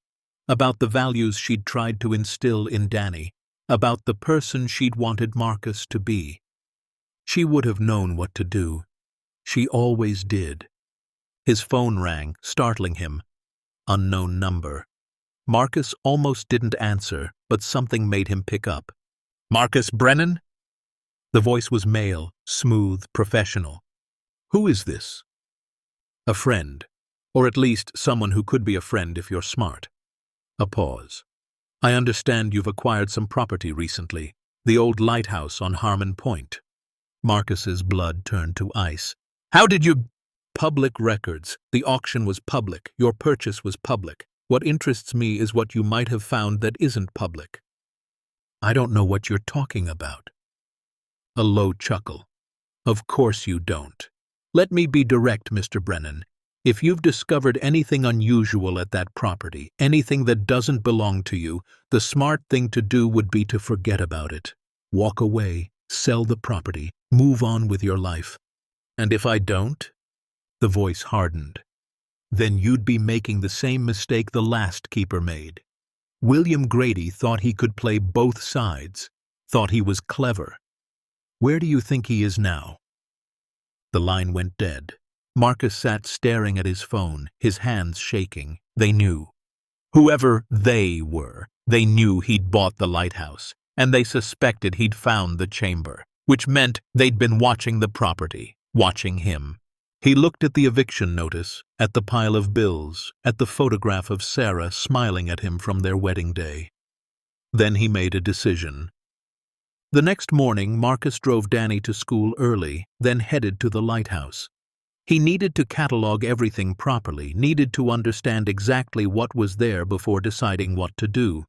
about the values she'd tried to instill in Danny, about the person she'd wanted Marcus to be. She would have known what to do. She always did. His phone rang, startling him. Unknown number. Marcus almost didn't answer, but something made him pick up. "Marcus Brennan?" The voice was male, smooth, professional. "Who is this?" "A friend. Or at least someone who could be a friend if you're smart." A pause. "I understand you've acquired some property recently. The old Lighthouse on Harmon Point." Marcus's blood turned to ice. "How did you—" "Public records. The auction was public. Your purchase was public. What interests me is what you might have found that isn't public." "I don't know what you're talking about." A low chuckle. "Of course you don't. Let me be direct, Mr. Brennan. If you've discovered anything unusual at that property, anything that doesn't belong to you, the smart thing to do would be to forget about it. Walk away, sell the property, move on with your life. And if I don't?" The voice hardened. "Then you'd be making the same mistake the last keeper made." William Grady thought he could play both sides, thought he was clever. Where do you think he is now?" The line went dead. Marcus sat staring at his phone, his hands shaking. They knew. Whoever they were, they knew he'd bought the lighthouse, and they suspected he'd found the chamber, which meant they'd been watching the property, watching him. He looked at the eviction notice, at the pile of bills, at the photograph of Sarah smiling at him from their wedding day. Then he made a decision. The next morning, Marcus drove Danny to school early, then headed to the lighthouse. He needed to catalog everything properly, needed to understand exactly what was there before deciding what to do.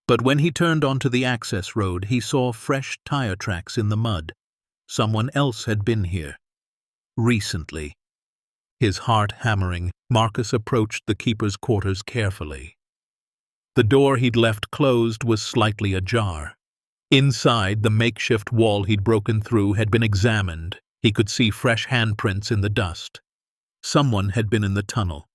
But when he turned onto the access road, he saw fresh tire tracks in the mud. Someone else had been here. Recently. His heart hammering, Marcus approached the keeper's quarters carefully. The door he'd left closed was slightly ajar. Inside, the makeshift wall he'd broken through had been examined. He could see fresh handprints in the dust. Someone had been in the tunnel.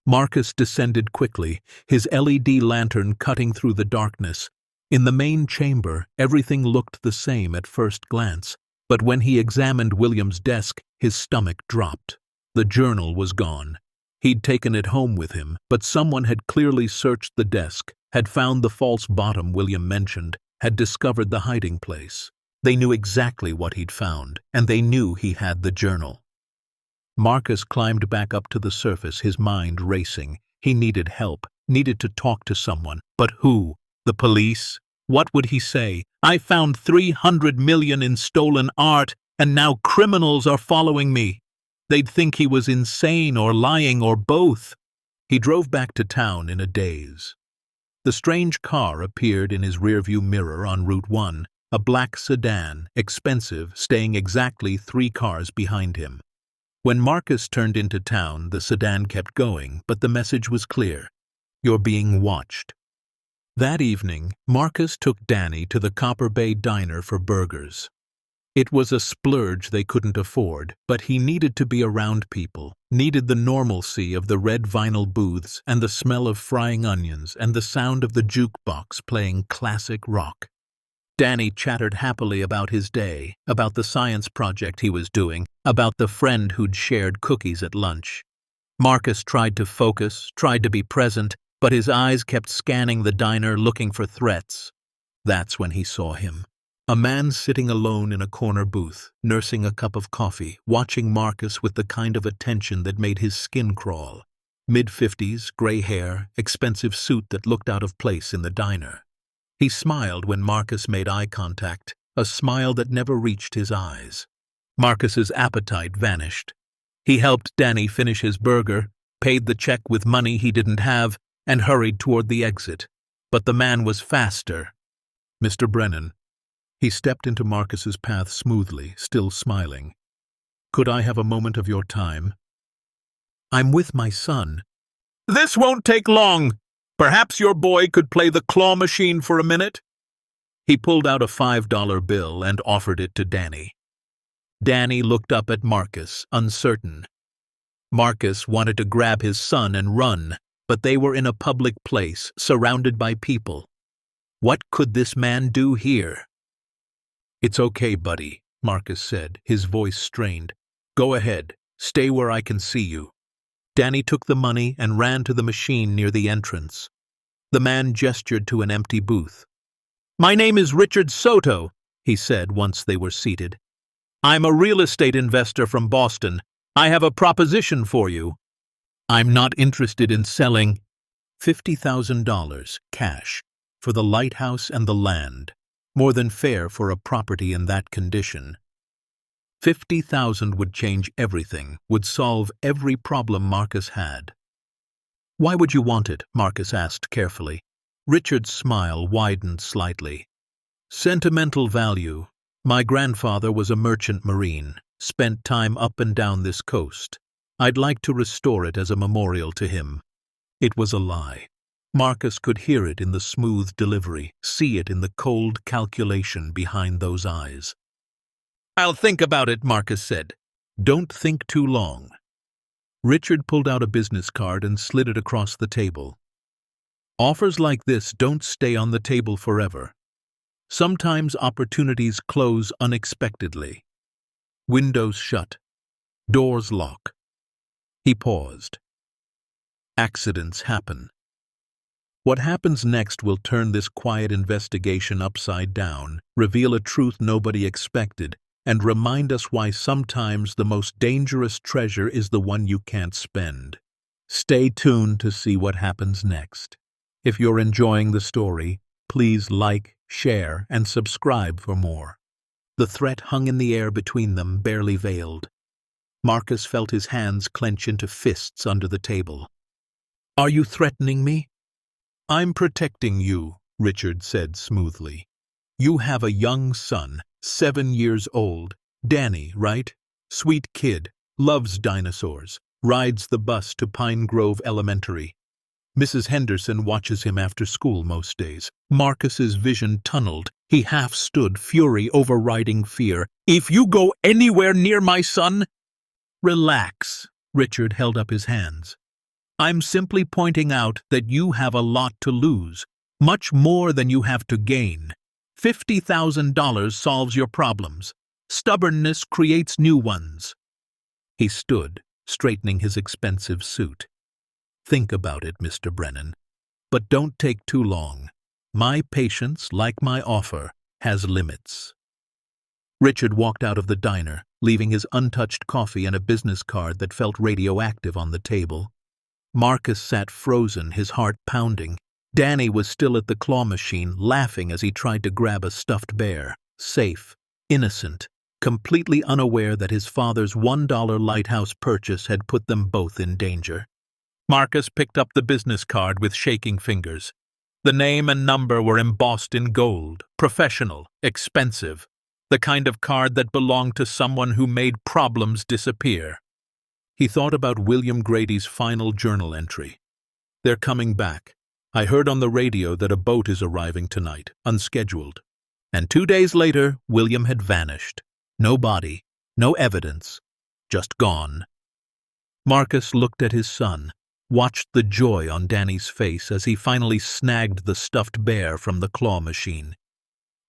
Marcus descended quickly, his LED lantern cutting through the darkness. In the main chamber, everything looked the same at first glance, but when he examined William's desk, his stomach dropped. The journal was gone. He'd taken it home with him, but someone had clearly searched the desk, had found the false bottom William mentioned, had discovered the hiding place. They knew exactly what he'd found, and they knew he had the journal. Marcus climbed back up to the surface, his mind racing. He needed help, needed to talk to someone. But who? The police? What would he say? "I found 300 million in stolen art, and now criminals are following me." They'd think he was insane or lying or both. He drove back to town in a daze. The strange car appeared in his rearview mirror on Route 1, a black sedan, expensive, staying exactly 3 cars behind him. When Marcus turned into town, the sedan kept going, but the message was clear. You're being watched. That evening, Marcus took Danny to the Copper Bay Diner for burgers. It was a splurge they couldn't afford, but he needed to be around people, needed the normalcy of the red vinyl booths and the smell of frying onions and the sound of the jukebox playing classic rock. Danny chattered happily about his day, about the science project he was doing, about the friend who'd shared cookies at lunch. Marcus tried to focus, tried to be present, but his eyes kept scanning the diner looking for threats. That's when he saw him. A man sitting alone in a corner booth, nursing a cup of coffee, watching Marcus with the kind of attention that made his skin crawl. Mid-50s, gray hair, expensive suit that looked out of place in the diner. He smiled when Marcus made eye contact, a smile that never reached his eyes. Marcus's appetite vanished. He helped Danny finish his burger, paid the check with money he didn't have, and hurried toward the exit. But the man was faster. "Mr. Brennan." He stepped into Marcus's path smoothly, still smiling. "Could I have a moment of your time?" "I'm with my son." "This won't take long. Perhaps your boy could play the claw machine for a minute?" He pulled out a $5 bill and offered it to Danny. Danny looked up at Marcus, uncertain. Marcus wanted to grab his son and run, but they were in a public place, surrounded by people. What could this man do here? "It's okay, buddy," Marcus said, his voice strained. "Go ahead. Stay where I can see you." Danny took the money and ran to the machine near the entrance. The man gestured to an empty booth. "My name is Richard Soto," he said once they were seated. "I'm a real estate investor from Boston. I have a proposition for you." "I'm not interested in selling." $50,000, cash, for the lighthouse and the land. More than fair for a property in that condition. 50,000 would change everything, would solve every problem Marcus had. "Why would you want it?" Marcus asked carefully. Richard's smile widened slightly. "Sentimental value. My grandfather was a merchant marine, spent time up and down this coast. I'd like to restore it as a memorial to him." It was a lie. Marcus could hear it in the smooth delivery, see it in the cold calculation behind those eyes. "I'll think about it," Marcus said. "Don't think too long." Richard pulled out a business card and slid it across the table. "Offers like this don't stay on the table forever. Sometimes opportunities close unexpectedly. Windows shut. Doors lock. He paused. Accidents happen. What happens next will turn this quiet investigation upside down, reveal a truth nobody expected, and remind us why sometimes the most dangerous treasure is the one you can't spend. Stay tuned to see what happens next. If you're enjoying the story, please like, share, and subscribe for more. The threat hung in the air between them, barely veiled. Marcus felt his hands clench into fists under the table. "Are you threatening me?" "I'm protecting you," Richard said smoothly. "You have a young son, 7 years old. Danny, right? Sweet kid, loves dinosaurs, rides the bus to Pine Grove Elementary. Mrs. Henderson watches him after school most days." Marcus's vision tunneled. He half stood, fury overriding fear. "If you go anywhere near my son—" "Relax," Richard held up his hands. "I'm simply pointing out that you have a lot to lose, much more than you have to gain. $50,000 solves your problems. Stubbornness creates new ones." He stood, straightening his expensive suit. "Think about it, Mr. Brennan. But don't take too long. My patience, like my offer, has limits." Richard walked out of the diner, leaving his untouched coffee and a business card that felt radioactive on the table. Marcus sat frozen, his heart pounding. Danny was still at the claw machine, laughing as he tried to grab a stuffed bear. Safe, innocent, completely unaware that his father's $1 Lighthouse purchase had put them both in danger. Marcus picked up the business card with shaking fingers. The name and number were embossed in gold, professional, expensive, the kind of card that belonged to someone who made problems disappear. He thought about William Grady's final journal entry. "They're coming back. I heard on the radio that a boat is arriving tonight, unscheduled." And 2 days later, William had vanished. No body, no evidence, just gone. Marcus looked at his son, watched the joy on Danny's face as he finally snagged the stuffed bear from the claw machine.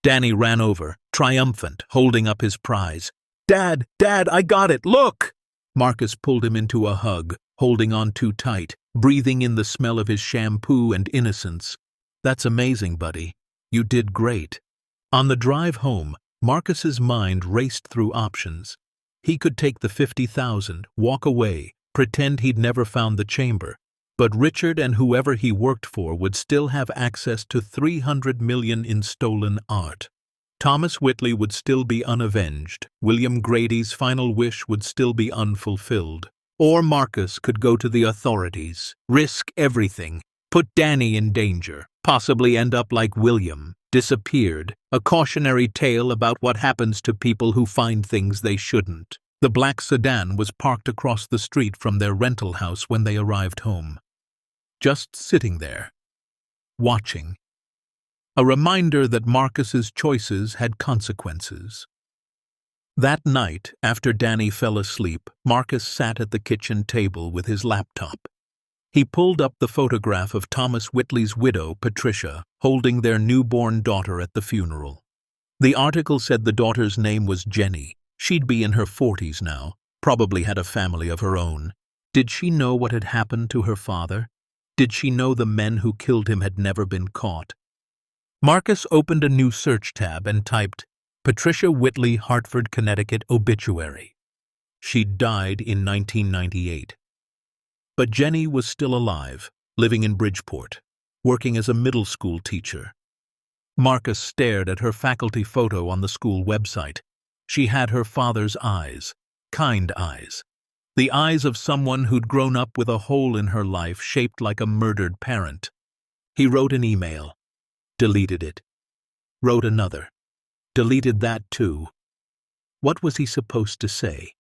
Danny ran over, triumphant, holding up his prize. "Dad, Dad, I got it, look!" Marcus pulled him into a hug, holding on too tight, breathing in the smell of his shampoo and innocence. "That's amazing, buddy. You did great." On the drive home, Marcus's mind raced through options. He could take the $50,000, walk away, pretend he'd never found the chamber. But Richard and whoever he worked for would still have access to $300 million in stolen art. Thomas Whitley would still be unavenged. William Grady's final wish would still be unfulfilled. Or Marcus could go to the authorities, risk everything, put Danny in danger, possibly end up like William, disappeared, a cautionary tale about what happens to people who find things they shouldn't. The black sedan was parked across the street from their rental house when they arrived home. Just sitting there, watching. A reminder that Marcus's choices had consequences. That night, after Danny fell asleep, Marcus sat at the kitchen table with his laptop. He pulled up the photograph of Thomas Whitley's widow, Patricia, holding their newborn daughter at the funeral. The article said the daughter's name was Jenny. She'd be in her 40s now, probably had a family of her own. Did she know what had happened to her father? Did she know the men who killed him had never been caught? Marcus opened a new search tab and typed, "Patricia Whitley, Hartford, Connecticut, obituary." She died in 1998. But Jenny was still alive, living in Bridgeport, working as a middle school teacher. Marcus stared at her faculty photo on the school website. She had her father's eyes, kind eyes. The eyes of someone who'd grown up with a hole in her life shaped like a murdered parent. He wrote an email, deleted it, wrote another, deleted that too. What was he supposed to say?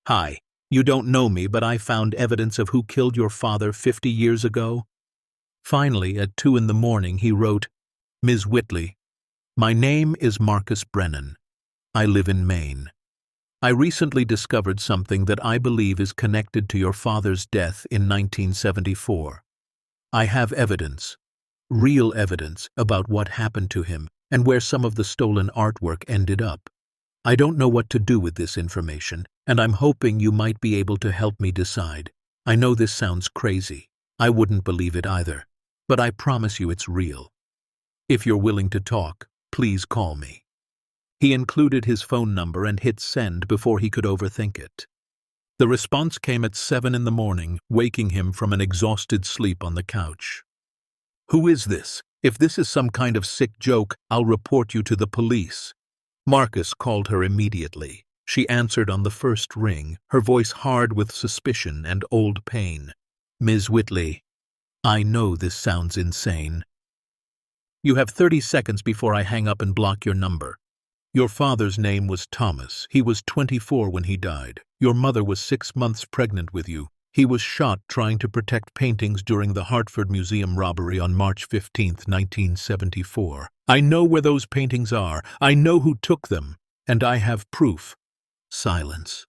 "Hi, you don't know me, but I found evidence of who killed your father 50 years ago." Finally, at 2 a.m, he wrote, "Ms. Whitley, my name is Marcus Brennan. I live in Maine. I recently discovered something that I believe is connected to your father's death in 1974. I have evidence, real evidence, about what happened to him, and where some of the stolen artwork ended up. I don't know what to do with this information, and I'm hoping you might be able to help me decide. I know this sounds crazy. I wouldn't believe it either, but I promise you it's real. If you're willing to talk, please call me." He included his phone number and hit send before he could overthink it. The response came at 7 in the morning, waking him from an exhausted sleep on the couch. "Who is this? If this is some kind of sick joke, I'll report you to the police." Marcus called her immediately. She answered on the first ring, her voice hard with suspicion and old pain. "Ms. Whitley, I know this sounds insane. You have 30 seconds before I hang up and block your number. Your father's name was Thomas. He was 24 when he died. Your mother was 6 months pregnant with you. He was shot trying to protect paintings during the Hartford Museum robbery on March 15, 1974. I know where those paintings are. I know who took them. And I have proof." Silence.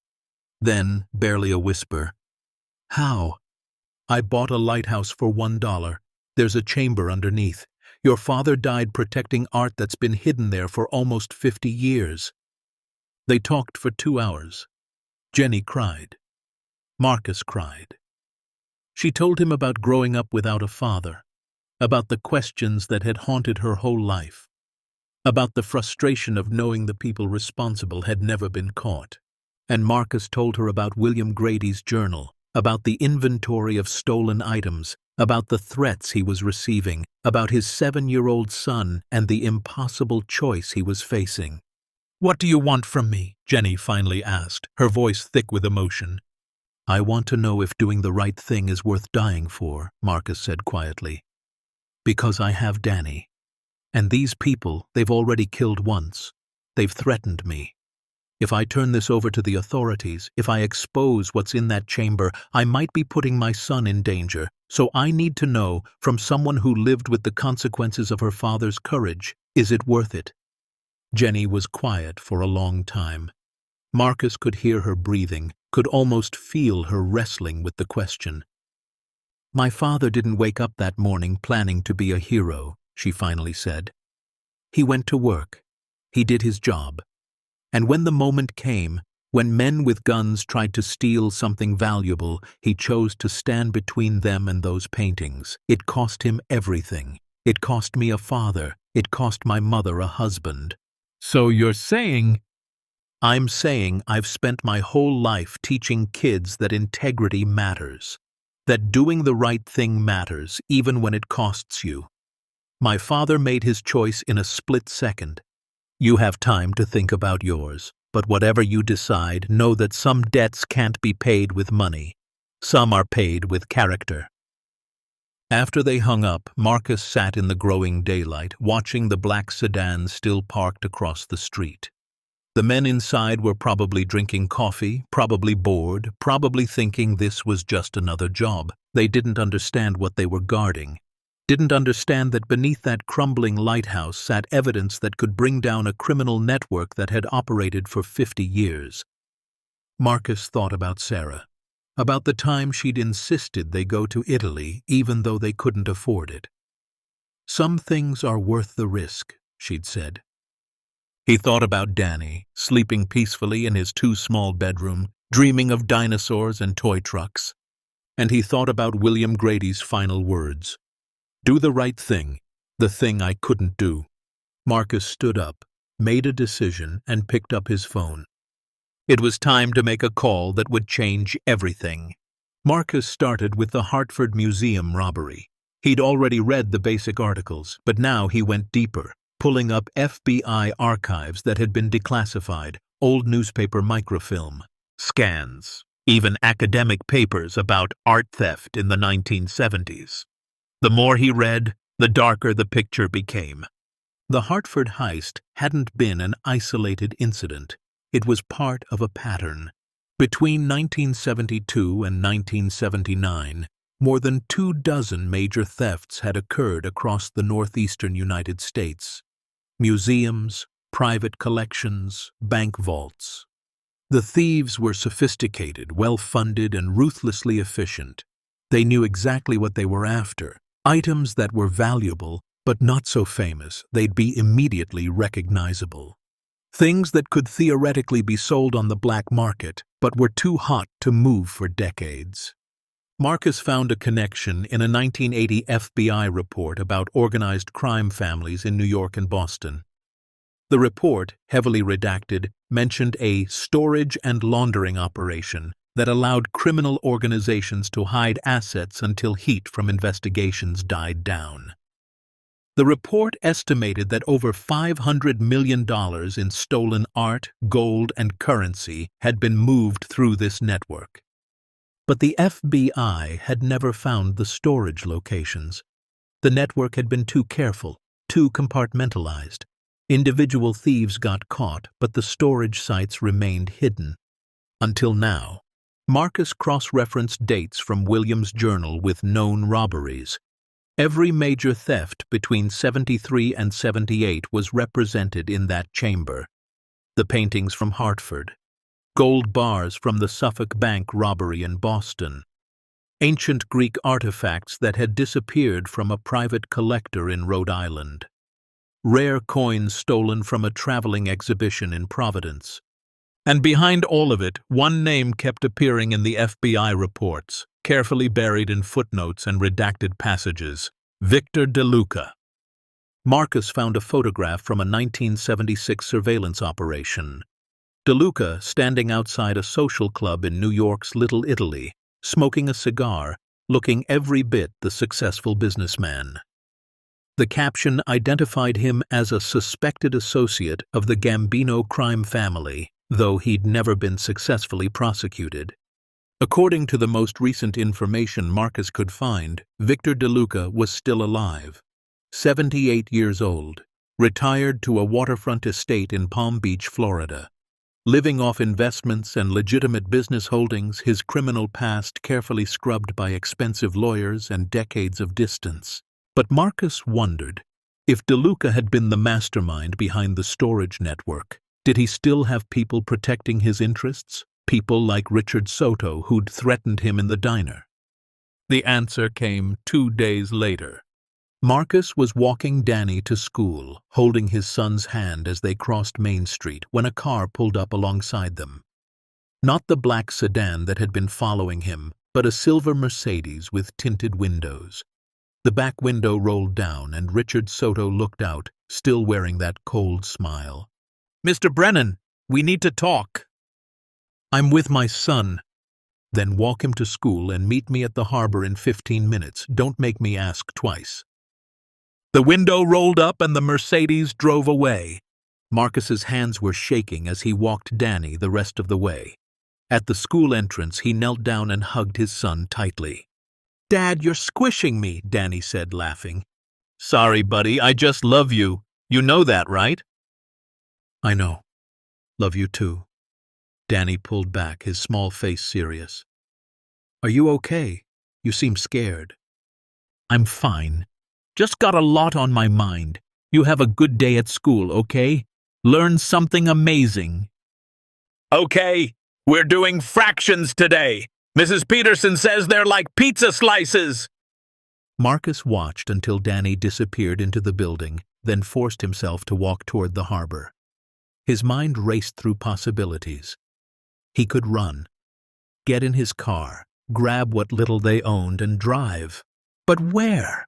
Then, barely a whisper, "How?" "I bought a lighthouse for $1. There's a chamber underneath. Your father died protecting art that's been hidden there for almost 50 years. They talked for 2 hours. Jenny cried. Marcus cried. She told him about growing up without a father, about the questions that had haunted her whole life, about the frustration of knowing the people responsible had never been caught. And Marcus told her about William Grady's journal, about the inventory of stolen items, about the threats he was receiving, about his 7-year-old son and the impossible choice he was facing. "What do you want from me?" Jenny finally asked, her voice thick with emotion. "I want to know if doing the right thing is worth dying for," Marcus said quietly. "Because I have Danny. And these people, they've already killed once. They've threatened me. If I turn this over to the authorities, if I expose what's in that chamber, I might be putting my son in danger. So I need to know, from someone who lived with the consequences of her father's courage, is it worth it?" Jenny was quiet for a long time. Marcus could hear her breathing, could almost feel her wrestling with the question. "My father didn't wake up that morning planning to be a hero," she finally said. "He went to work. He did his job. And when the moment came, when men with guns tried to steal something valuable, he chose to stand between them and those paintings. It cost him everything. It cost me a father. It cost my mother a husband." "So you're saying—" "I'm saying I've spent my whole life teaching kids that integrity matters, that doing the right thing matters even when it costs you. My father made his choice in a split second. You have time to think about yours, but whatever you decide, know that some debts can't be paid with money. Some are paid with character." After they hung up, Marcus sat in the growing daylight, watching the black sedan still parked across the street. The men inside were probably drinking coffee, probably bored, probably thinking this was just another job. They didn't understand what they were guarding. Didn't understand that beneath that crumbling lighthouse sat evidence that could bring down a criminal network that had operated for 50 years. Marcus thought about Sarah, about the time she'd insisted they go to Italy even though they couldn't afford it. "Some things are worth the risk," she'd said. He thought about Danny, sleeping peacefully in his too-small bedroom, dreaming of dinosaurs and toy trucks. And he thought about William Grady's final words. "Do the right thing, the thing I couldn't do." Marcus stood up, made a decision, and picked up his phone. It was time to make a call that would change everything. Marcus started with the Hartford Museum robbery. He'd already read the basic articles, but now he went deeper, pulling up FBI archives that had been declassified, old newspaper microfilm, scans, even academic papers about art theft in the 1970s. The more he read, the darker the picture became. The Hartford heist hadn't been an isolated incident. It was part of a pattern. Between 1972 and 1979, more than 24 major thefts had occurred across the northeastern United States. Museums, private collections, bank vaults. The thieves were sophisticated, well-funded, and ruthlessly efficient. They knew exactly what they were after. Items that were valuable, but not so famous they'd be immediately recognizable. Things that could theoretically be sold on the black market, but were too hot to move for decades. Marcus found a connection in a 1980 FBI report about organized crime families in New York and Boston. The report, heavily redacted, mentioned a storage and laundering operation that allowed criminal organizations to hide assets until heat from investigations died down. The report estimated that over $500 million in stolen art, gold, and currency had been moved through this network. But the FBI had never found the storage locations. The network had been too careful, too compartmentalized. Individual thieves got caught, but the storage sites remained hidden. Until now. Marcus cross-referenced dates from Williams' journal with known robberies. Every major theft between 73 and 78 was represented in that chamber. The paintings from Hartford. Gold bars from the Suffolk Bank robbery in Boston. Ancient Greek artifacts that had disappeared from a private collector in Rhode Island. Rare coins stolen from a traveling exhibition in Providence. And behind all of it, one name kept appearing in the FBI reports, carefully buried in footnotes and redacted passages: Victor DeLuca. Marcus found a photograph from a 1976 surveillance operation. DeLuca standing outside a social club in New York's Little Italy, smoking a cigar, looking every bit the successful businessman. The caption identified him as a suspected associate of the Gambino crime family, though he'd never been successfully prosecuted. According to the most recent information Marcus could find, Victor DeLuca was still alive, 78 years old, retired to a waterfront estate in Palm Beach, Florida. Living off investments and legitimate business holdings, his criminal past carefully scrubbed by expensive lawyers and decades of distance. But Marcus wondered, if DeLuca had been the mastermind behind the storage network, did he still have people protecting his interests? People like Richard Soto who'd threatened him in the diner? The answer came 2 days later. Marcus was walking Danny to school, holding his son's hand as they crossed Main Street when a car pulled up alongside them. Not the black sedan that had been following him, but a silver Mercedes with tinted windows. The back window rolled down and Richard Soto looked out, still wearing that cold smile. "Mr. Brennan, we need to talk." "I'm with my son." "Then walk him to school and meet me at the harbor in 15 minutes. Don't make me ask twice." The window rolled up and the Mercedes drove away. Marcus's hands were shaking as he walked Danny the rest of the way. At the school entrance, he knelt down and hugged his son tightly. "Dad, you're squishing me," Danny said, laughing. "Sorry, buddy, I just love you. You know that, right?" "I know. Love you too." Danny pulled back, his small face serious. "Are you okay? You seem scared." "I'm fine. Just got a lot on my mind. You have a good day at school, okay? Learn something amazing." "Okay, we're doing fractions today. Mrs. Peterson says they're like pizza slices." Marcus watched until Danny disappeared into the building, then forced himself to walk toward the harbor. His mind raced through possibilities. He could run, get in his car, grab what little they owned, and drive. But where?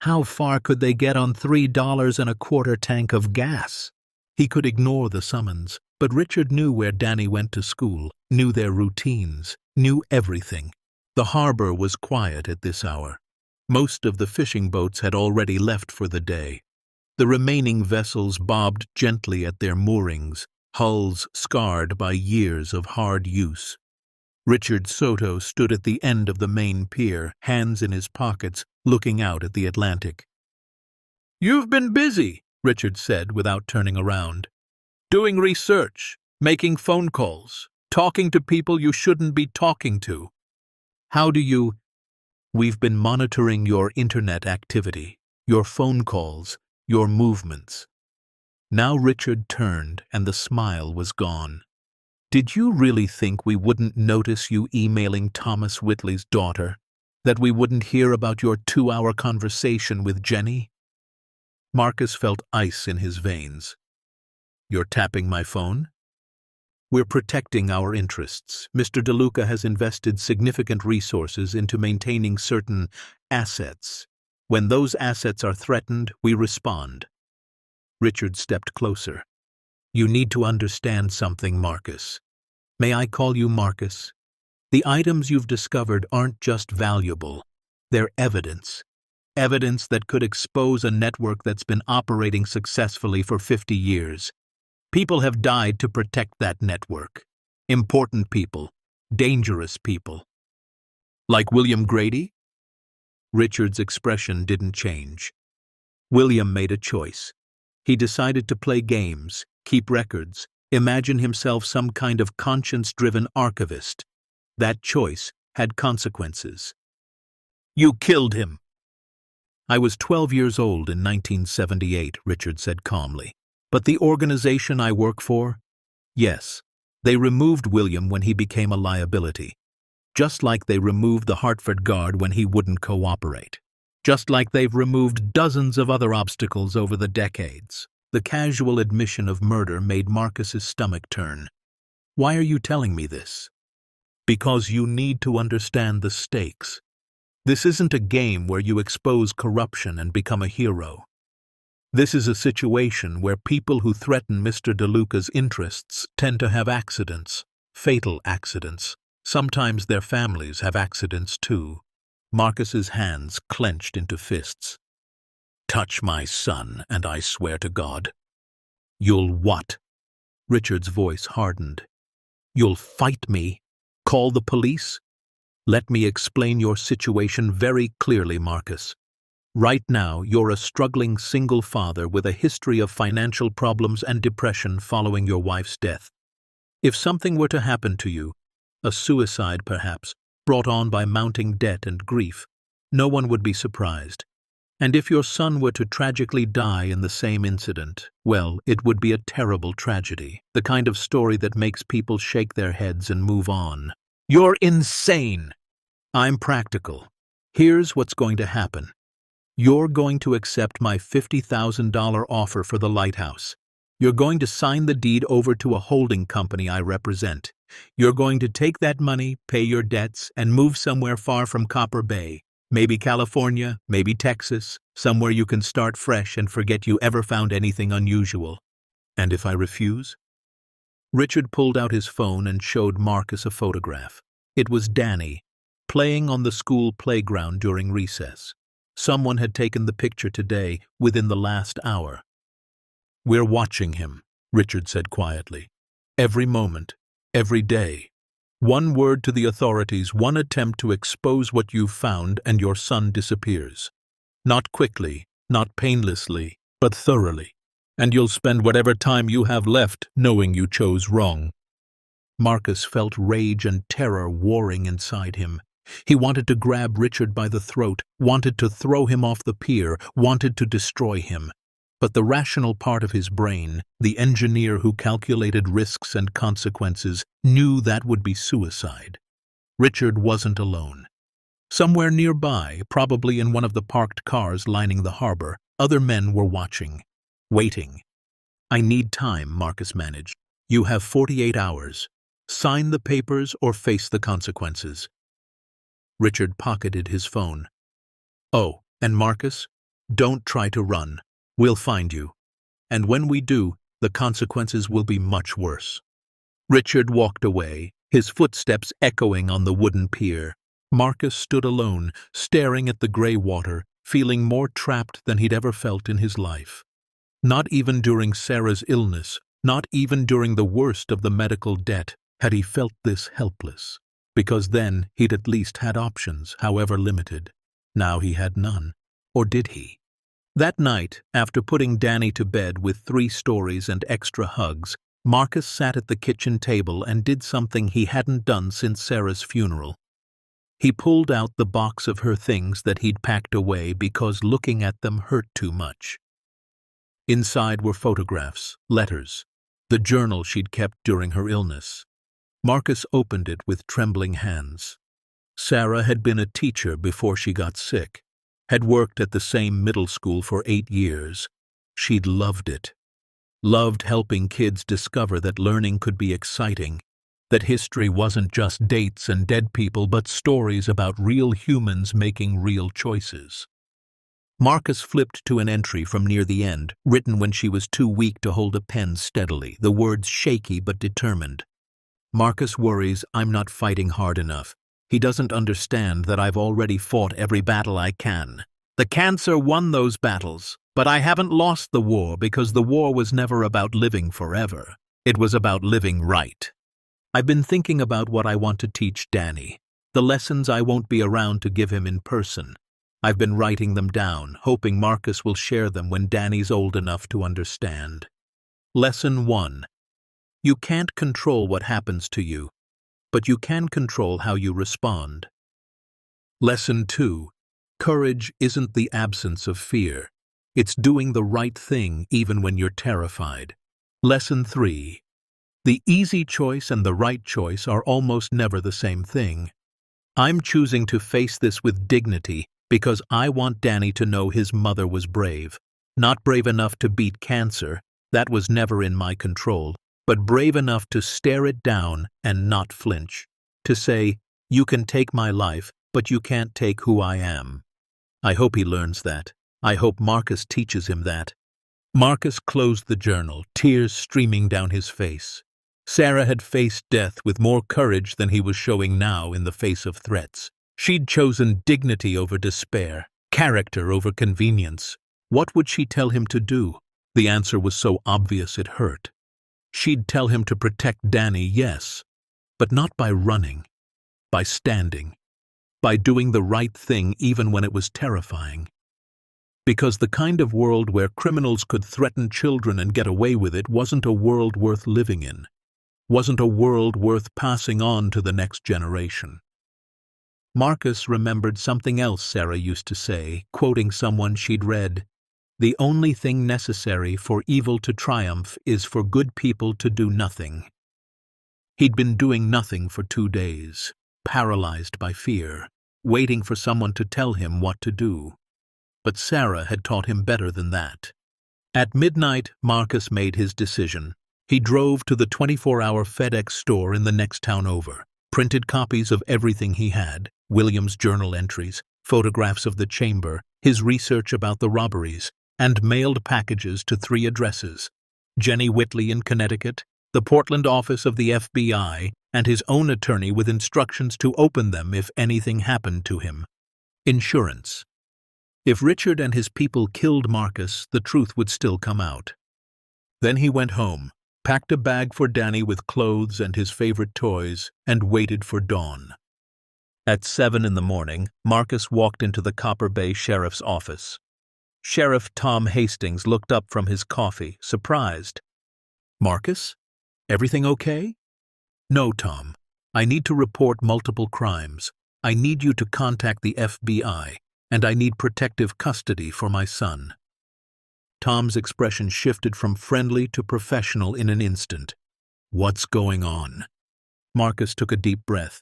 How far could they get on $3.25 tank of gas? He could ignore the summons, but Richard knew where Danny went to school, knew their routines, knew everything. The harbor was quiet at this hour. Most of the fishing boats had already left for the day. The remaining vessels bobbed gently at their moorings, hulls scarred by years of hard use. Richard Soto stood at the end of the main pier, hands in his pockets, looking out at the Atlantic. "You've been busy," Richard said without turning around. "Doing research, making phone calls, talking to people you shouldn't be talking to. How do you—" "We've been monitoring your internet activity, your phone calls, your movements." Now Richard turned and the smile was gone. "Did you really think we wouldn't notice you emailing Thomas Whitley's daughter? That we wouldn't hear about your 2-hour conversation with Jenny?" Marcus felt ice in his veins. "You're tapping my phone?" "We're protecting our interests. Mr. DeLuca has invested significant resources into maintaining certain assets. When those assets are threatened, we respond." Richard stepped closer. "You need to understand something, Marcus." "May I call you Marcus?" "The items you've discovered aren't just valuable. They're evidence. Evidence that could expose a network that's been operating successfully for 50 years. People have died to protect that network. Important people. Dangerous people." "Like William Grady?" Richard's expression didn't change. William made a choice. He decided to play games, keep records, imagine himself some kind of conscience-driven archivist. That choice had consequences. "You killed him." "I was 12 years old in 1978, Richard said calmly. "But the organization I work for? Yes, they removed William when he became a liability. Just like they removed the Hartford guard when he wouldn't cooperate. Just like they've removed dozens of other obstacles over the decades." The casual admission of murder made Marcus's stomach turn. "Why are you telling me this?" "Because you need to understand the stakes. This isn't a game where you expose corruption and become a hero. This is a situation where people who threaten Mr. DeLuca's interests tend to have accidents, fatal accidents. Sometimes their families have accidents too." Marcus's hands clenched into fists. "Touch my son, and I swear to God." "You'll what?" Richard's voice hardened. "You'll fight me? Call the police?" "Let me explain your situation very clearly, Marcus. Right now, you're a struggling single father with a history of financial problems and depression following your wife's death. If something were to happen to you, a suicide perhaps, brought on by mounting debt and grief, no one would be surprised. And if your son were to tragically die in the same incident, well, it would be a terrible tragedy, the kind of story that makes people shake their heads and move on." "You're insane!" "I'm practical. Here's what's going to happen. You're going to accept my $50,000 offer for the Lighthouse. You're going to sign the deed over to a holding company I represent. You're going to take that money, pay your debts, and move somewhere far from Copper Bay. Maybe California, maybe Texas, somewhere you can start fresh and forget you ever found anything unusual." "And if I refuse?" Richard pulled out his phone and showed Marcus a photograph. It was Danny, playing on the school playground during recess. Someone had taken the picture today, within the last hour. "We're watching him," Richard said quietly. "Every moment, every day. One word to the authorities, one attempt to expose what you've found, and your son disappears. Not quickly, not painlessly, but thoroughly. And you'll spend whatever time you have left knowing you chose wrong." Marcus felt rage and terror warring inside him. He wanted to grab Richard by the throat, wanted to throw him off the pier, wanted to destroy him. But the rational part of his brain, the engineer who calculated risks and consequences, knew that would be suicide. Richard wasn't alone. Somewhere nearby, probably in one of the parked cars lining the harbor, other men were watching, waiting. "I need time," Marcus managed. "You have 48 hours. Sign the papers or face the consequences." Richard pocketed his phone. "Oh, and Marcus, don't try to run. We'll find you. And when we do, the consequences will be much worse." Richard walked away, his footsteps echoing on the wooden pier. Marcus stood alone, staring at the gray water, feeling more trapped than he'd ever felt in his life. Not even during Sarah's illness, not even during the worst of the medical debt, had he felt this helpless. Because then he'd at least had options, however limited. Now he had none. Or did he? That night, after putting Danny to bed with 3 stories and extra hugs, Marcus sat at the kitchen table and did something he hadn't done since Sarah's funeral. He pulled out the box of her things that he'd packed away because looking at them hurt too much. Inside were photographs, letters, the journal she'd kept during her illness. Marcus opened it with trembling hands. Sarah had been a teacher before she got sick, had worked at the same middle school for 8 years, She'd loved it. Loved helping kids discover that learning could be exciting, that history wasn't just dates and dead people but stories about real humans making real choices. Marcus flipped to an entry from near the end, written when she was too weak to hold a pen steadily, the words shaky but determined. Marcus worries I'm not fighting hard enough. He doesn't understand that I've already fought every battle I can. The cancer won those battles, but I haven't lost the war because the war was never about living forever. It was about living right. I've been thinking about what I want to teach Danny, the lessons I won't be around to give him in person. I've been writing them down, hoping Marcus will share them when Danny's old enough to understand. Lesson 1. You can't control what happens to you, but you can control how you respond. Lesson 2. Courage isn't the absence of fear. It's doing the right thing even when you're terrified. Lesson 3. The easy choice and the right choice are almost never the same thing. I'm choosing to face this with dignity because I want Danny to know his mother was brave. Not brave enough to beat cancer, that was never in my control, but brave enough to stare it down and not flinch. To say, you can take my life, but you can't take who I am. I hope he learns that. I hope Marcus teaches him that. Marcus closed the journal, tears streaming down his face. Sarah had faced death with more courage than he was showing now in the face of threats. She'd chosen dignity over despair, character over convenience. What would she tell him to do? The answer was so obvious it hurt. She'd tell him to protect Danny, yes, but not by running, by standing, by doing the right thing even when it was terrifying. Because the kind of world where criminals could threaten children and get away with it wasn't a world worth living in, wasn't a world worth passing on to the next generation. Marcus remembered something else Sarah used to say, quoting someone she'd read. The only thing necessary for evil to triumph is for good people to do nothing. He'd been doing nothing for 2 days, paralyzed by fear, waiting for someone to tell him what to do. But Sarah had taught him better than that. At midnight, Marcus made his decision. He drove to the 24-hour FedEx store in the next town over, printed copies of everything he had, William's journal entries, photographs of the chamber, his research about the robberies, and mailed packages to 3 addresses: Jenny Whitley in Connecticut, the Portland office of the FBI, and his own attorney with instructions to open them if anything happened to him. Insurance. If Richard and his people killed Marcus, the truth would still come out. Then he went home, packed a bag for Danny with clothes and his favorite toys, and waited for dawn. At 7 in the morning, Marcus walked into the Copper Bay Sheriff's office. Sheriff Tom Hastings looked up from his coffee, surprised. "Marcus? Everything okay?" "No, Tom. I need to report multiple crimes. I need you to contact the FBI, and I need protective custody for my son." Tom's expression shifted from friendly to professional in an instant. "What's going on?" Marcus took a deep breath.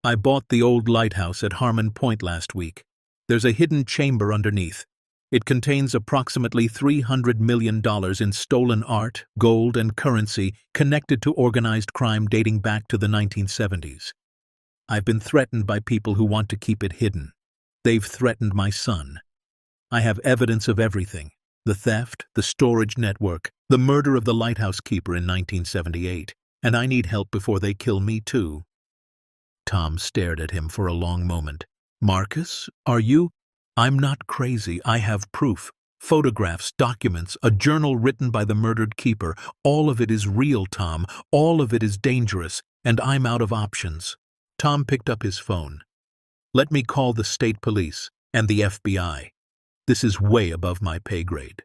"I bought the old lighthouse at Harmon Point last week. There's a hidden chamber underneath. It contains approximately $300 million in stolen art, gold, and currency connected to organized crime dating back to the 1970s. I've been threatened by people who want to keep it hidden. They've threatened my son. I have evidence of everything: the theft, the storage network, the murder of the lighthouse keeper in 1978, and I need help before they kill me too." Tom stared at him for a long moment. "Marcus, are you—" "I'm not crazy. I have proof. Photographs, documents, a journal written by the murdered keeper. All of it is real, Tom. All of it is dangerous, and I'm out of options." Tom picked up his phone. "Let me call the state police and the FBI. This is way above my pay grade."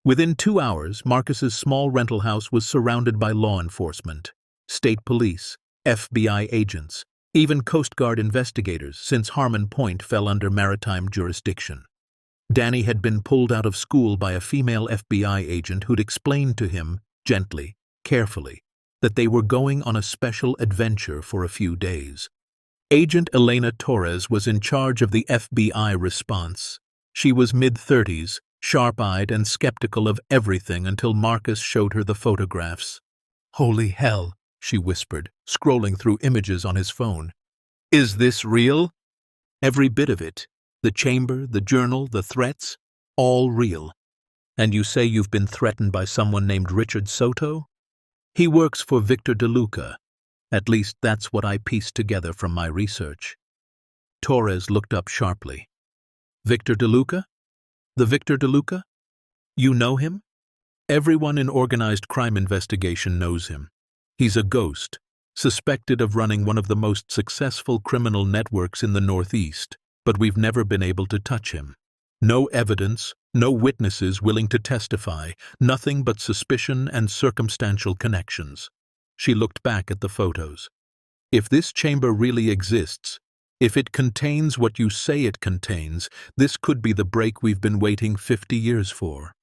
Within 2 hours, Marcus's small rental house was surrounded by law enforcement, state police, FBI agents, even Coast Guard investigators, since Harmon Point fell under maritime jurisdiction. Danny had been pulled out of school by a female FBI agent who'd explained to him, gently, carefully, that they were going on a special adventure for a few days. Agent Elena Torres was in charge of the FBI response. She was mid-30s, sharp-eyed and skeptical of everything until Marcus showed her the photographs. "Holy hell," she whispered, scrolling through images on his phone. "Is this real?" "Every bit of it. The chamber, the journal, the threats, all real." "And you say you've been threatened by someone named Richard Soto?" "He works for Victor DeLuca. At least that's what I pieced together from my research." Torres looked up sharply. "Victor DeLuca? The Victor DeLuca? You know him?" "Everyone in organized crime investigation knows him. He's a ghost, suspected of running one of the most successful criminal networks in the Northeast, but we've never been able to touch him. No evidence, no witnesses willing to testify, nothing but suspicion and circumstantial connections." She looked back at the photos. "If this chamber really exists, if it contains what you say it contains, this could be the break we've been waiting 50 years for."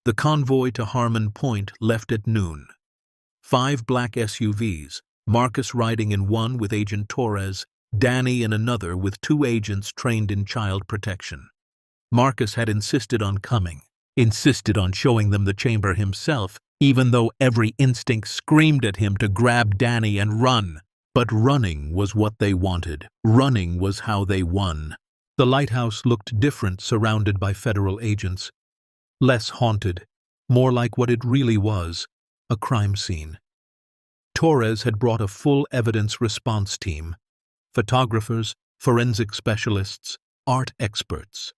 The convoy to Harmon Point left at noon. 5 black SUVs, Marcus riding in one with Agent Torres, Danny in another with 2 agents trained in child protection. Marcus had insisted on coming, insisted on showing them the chamber himself, even though every instinct screamed at him to grab Danny and run. But running was what they wanted. Running was how they won. The lighthouse looked different surrounded by federal agents. Less haunted, more like what it really was, a crime scene. Torres had brought a full evidence response team, photographers, forensic specialists, art experts.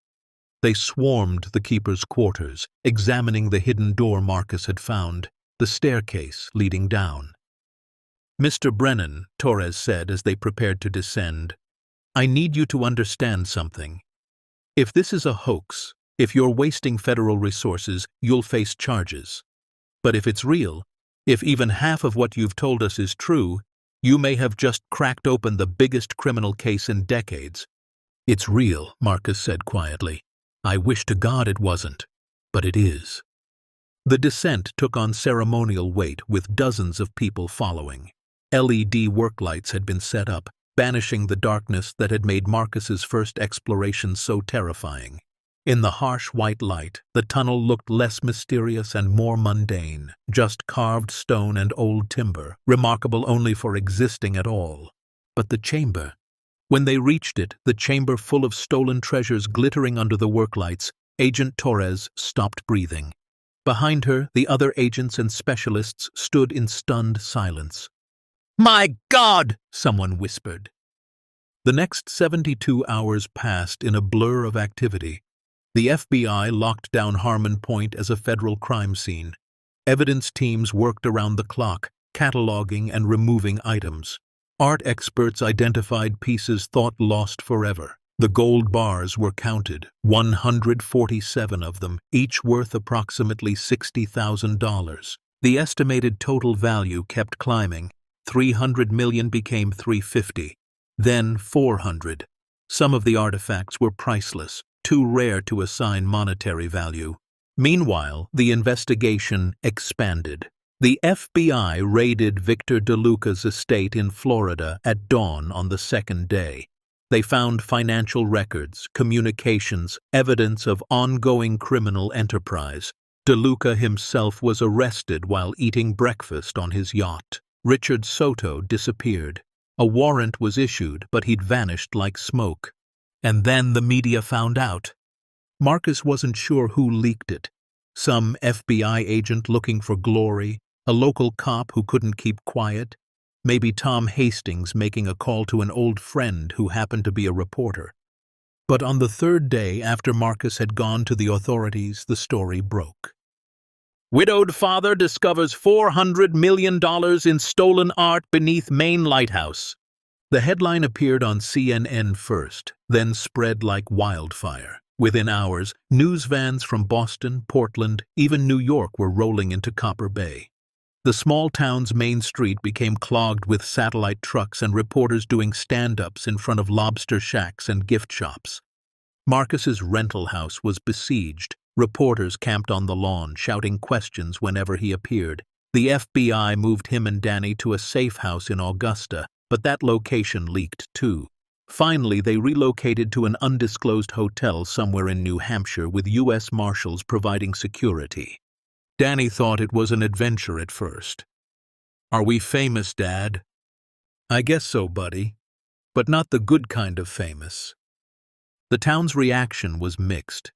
They swarmed the keeper's quarters, examining the hidden door Marcus had found, the staircase leading down. "Mr. Brennan," Torres said as they prepared to descend, "I need you to understand something. If this is a hoax, if you're wasting federal resources, you'll face charges. But if it's real, if even half of what you've told us is true, you may have just cracked open the biggest criminal case in decades." "It's real," Marcus said quietly. "I wish to God it wasn't, but it is." The descent took on ceremonial weight with dozens of people following. LED work lights had been set up, banishing the darkness that had made Marcus's first exploration so terrifying. In the harsh white light, the tunnel looked less mysterious and more mundane, just carved stone and old timber, remarkable only for existing at all. But the chamber. When they reached it, the chamber full of stolen treasures glittering under the work lights, Agent Torres stopped breathing. Behind her, the other agents and specialists stood in stunned silence. "My God!" someone whispered. The next 72 hours passed in a blur of activity. The FBI locked down Harmon Point as a federal crime scene. Evidence teams worked around the clock, cataloging and removing items. Art experts identified pieces thought lost forever. The gold bars were counted, 147 of them, each worth approximately $60,000. The estimated total value kept climbing. 300 million became 350, then 400. Some of the artifacts were priceless, too rare to assign monetary value. Meanwhile, the investigation expanded. The FBI raided Victor DeLuca's estate in Florida at dawn on the second day. They found financial records, communications, evidence of ongoing criminal enterprise. DeLuca himself was arrested while eating breakfast on his yacht. Richard Soto disappeared. A warrant was issued, but he'd vanished like smoke. And then the media found out. Marcus wasn't sure who leaked it. Some FBI agent looking for glory, a local cop who couldn't keep quiet, maybe Tom Hastings making a call to an old friend who happened to be a reporter. But on the third day after Marcus had gone to the authorities, the story broke. "Widowed father discovers $400 million in stolen art beneath main lighthouse." The headline appeared on CNN first, then spread like wildfire. Within hours, news vans from Boston, Portland, even New York were rolling into Copper Bay. The small town's main street became clogged with satellite trucks and reporters doing stand-ups in front of lobster shacks and gift shops. Marcus's rental house was besieged. Reporters camped on the lawn, shouting questions whenever he appeared. The FBI moved him and Danny to a safe house in Augusta, but that location leaked too. Finally, they relocated to an undisclosed hotel somewhere in New Hampshire with U.S. Marshals providing security. Danny thought it was an adventure at first. "Are we famous, Dad?" "I guess so, buddy. But not the good kind of famous." The town's reaction was mixed.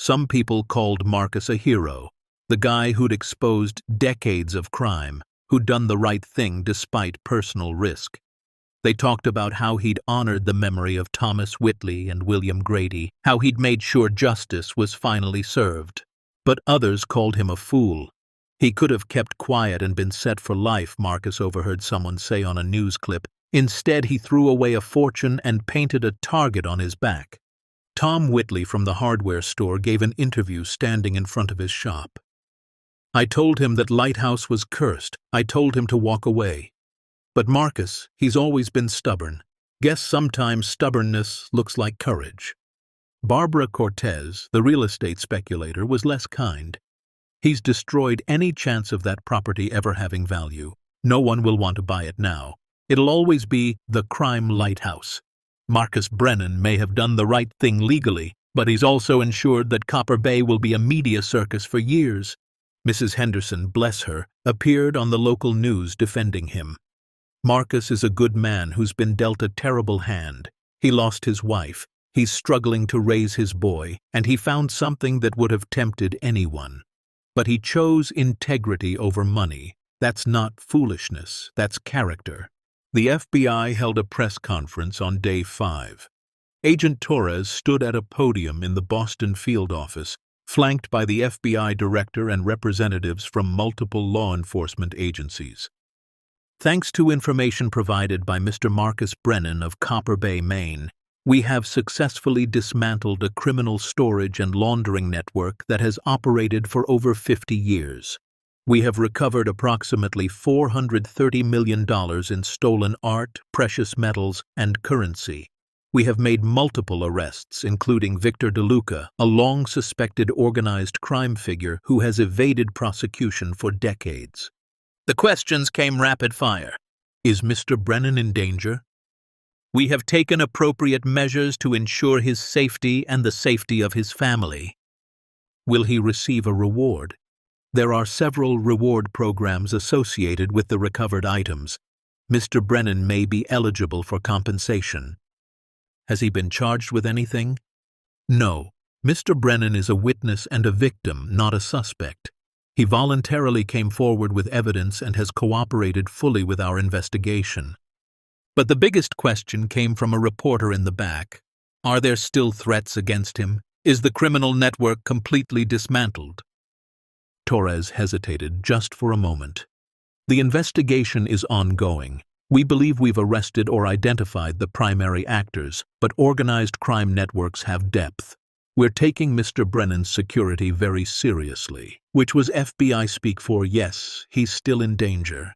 Some people called Marcus a hero, the guy who'd exposed decades of crime, who'd done the right thing despite personal risk. They talked about how he'd honored the memory of Thomas Whitley and William Grady, how he'd made sure justice was finally served. But others called him a fool. He could have kept quiet and been set for life, Marcus overheard someone say on a news clip. Instead, he threw away a fortune and painted a target on his back. Tom Whitley from the hardware store gave an interview standing in front of his shop. "I told him that Lighthouse was cursed. I told him to walk away. But Marcus, he's always been stubborn. Guess sometimes stubbornness looks like courage." Barbara Cortez, the real estate speculator, was less kind. "He's destroyed any chance of that property ever having value. No one will want to buy it now. It'll always be the crime lighthouse. Marcus Brennan may have done the right thing legally, but he's also ensured that Copper Bay will be a media circus for years." Mrs. Henderson, bless her, appeared on the local news defending him. "Marcus is a good man who's been dealt a terrible hand. He lost his wife, he's struggling to raise his boy, and he found something that would have tempted anyone. But he chose integrity over money. That's not foolishness, that's character." The FBI held a press conference on day 5. Agent Torres stood at a podium in the Boston field office, flanked by the FBI director and representatives from multiple law enforcement agencies. "Thanks to information provided by Mr. Marcus Brennan of Copper Bay, Maine, we have successfully dismantled a criminal storage and laundering network that has operated for over 50 years. We have recovered approximately $430 million in stolen art, precious metals, and currency. We have made multiple arrests, including Victor DeLuca, a long-suspected organized crime figure who has evaded prosecution for decades." The questions came rapid fire. "Is Mr. Brennan in danger?" "We have taken appropriate measures to ensure his safety and the safety of his family." "Will he receive a reward?" "There are several reward programs associated with the recovered items. Mr. Brennan may be eligible for compensation." "Has he been charged with anything?" "No. Mr. Brennan is a witness and a victim, not a suspect. He voluntarily came forward with evidence and has cooperated fully with our investigation." But the biggest question came from a reporter in the back. "Are there still threats against him? Is the criminal network completely dismantled?" Torres hesitated just for a moment. "The investigation is ongoing. We believe we've arrested or identified the primary actors, but organized crime networks have depth. We're taking Mr. Brennan's security very seriously," which was FBI speak for "yes, he's still in danger."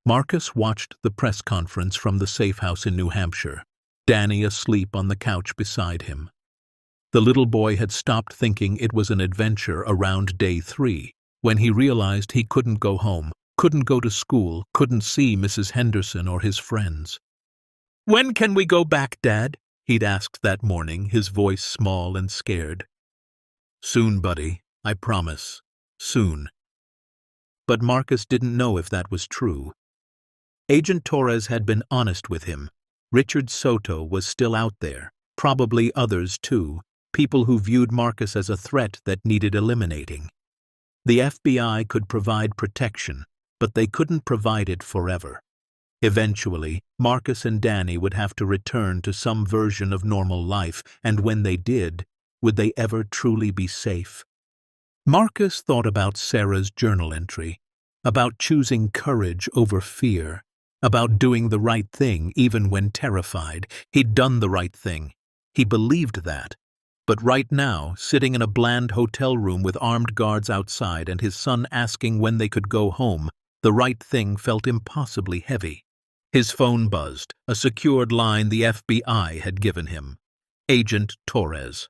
Marcus watched the press conference from the safe house in New Hampshire, Danny asleep on the couch beside him. The little boy had stopped thinking it was an adventure around day 3, when he realized he couldn't go home, couldn't go to school, couldn't see Mrs. Henderson or his friends. "When can we go back, Dad?" he'd asked that morning, his voice small and scared. "Soon, buddy, I promise. Soon." But Marcus didn't know if that was true. Agent Torres had been honest with him. Richard Soto was still out there, probably others too, people who viewed Marcus as a threat that needed eliminating. The FBI could provide protection, but they couldn't provide it forever. Eventually, Marcus and Danny would have to return to some version of normal life, and when they did, would they ever truly be safe? Marcus thought about Sarah's journal entry, about choosing courage over fear, about doing the right thing even when terrified. He'd done the right thing. He believed that. But right now, sitting in a bland hotel room with armed guards outside and his son asking when they could go home, the right thing felt impossibly heavy. His phone buzzed, a secured line the FBI had given him. Agent Torres.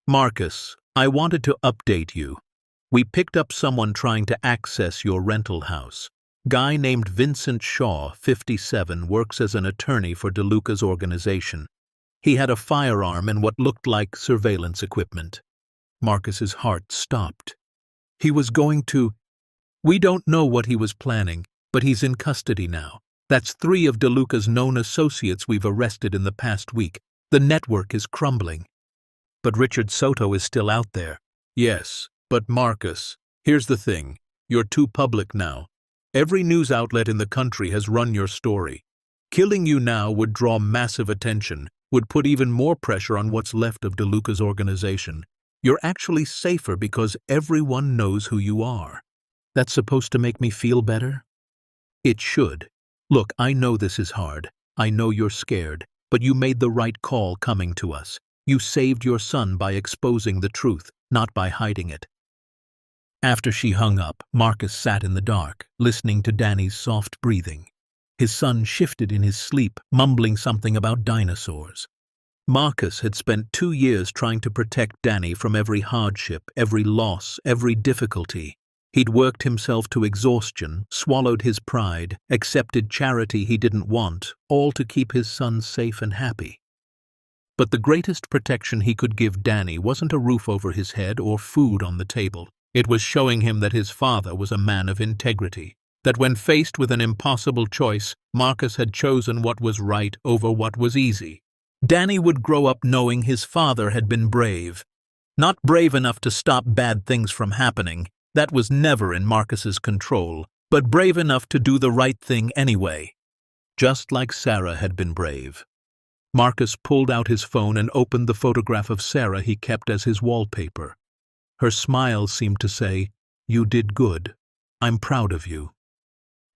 "Marcus, I wanted to update you. We picked up someone trying to access your rental house. Guy named Vincent Shaw, 57, works as an attorney for DeLuca's organization. He had a firearm and what looked like surveillance equipment. Marcus's heart stopped. He was going to... We don't know what he was planning, but he's in custody now. That's 3 of DeLuca's known associates we've arrested in the past week. The network is crumbling. But Richard Soto is still out there. Yes, but Marcus, here's the thing. You're too public now. Every news outlet in the country has run your story. Killing you now would draw massive attention, would put even more pressure on what's left of DeLuca's organization. You're actually safer because everyone knows who you are. That's supposed to make me feel better? It should. Look, I know this is hard. I know you're scared, but you made the right call coming to us. You saved your son by exposing the truth, not by hiding it. After she hung up, Marcus sat in the dark, listening to Danny's soft breathing. His son shifted in his sleep, mumbling something about dinosaurs. Marcus had spent 2 years trying to protect Danny from every hardship, every loss, every difficulty. He'd worked himself to exhaustion, swallowed his pride, accepted charity he didn't want, all to keep his son safe and happy. But the greatest protection he could give Danny wasn't a roof over his head or food on the table. It was showing him that his father was a man of integrity, that when faced with an impossible choice, Marcus had chosen what was right over what was easy. Danny would grow up knowing his father had been brave. Not brave enough to stop bad things from happening, that was never in Marcus's control, but brave enough to do the right thing anyway. Just like Sarah had been brave. Marcus pulled out his phone and opened the photograph of Sarah he kept as his wallpaper. Her smile seemed to say, "You did good. I'm proud of you."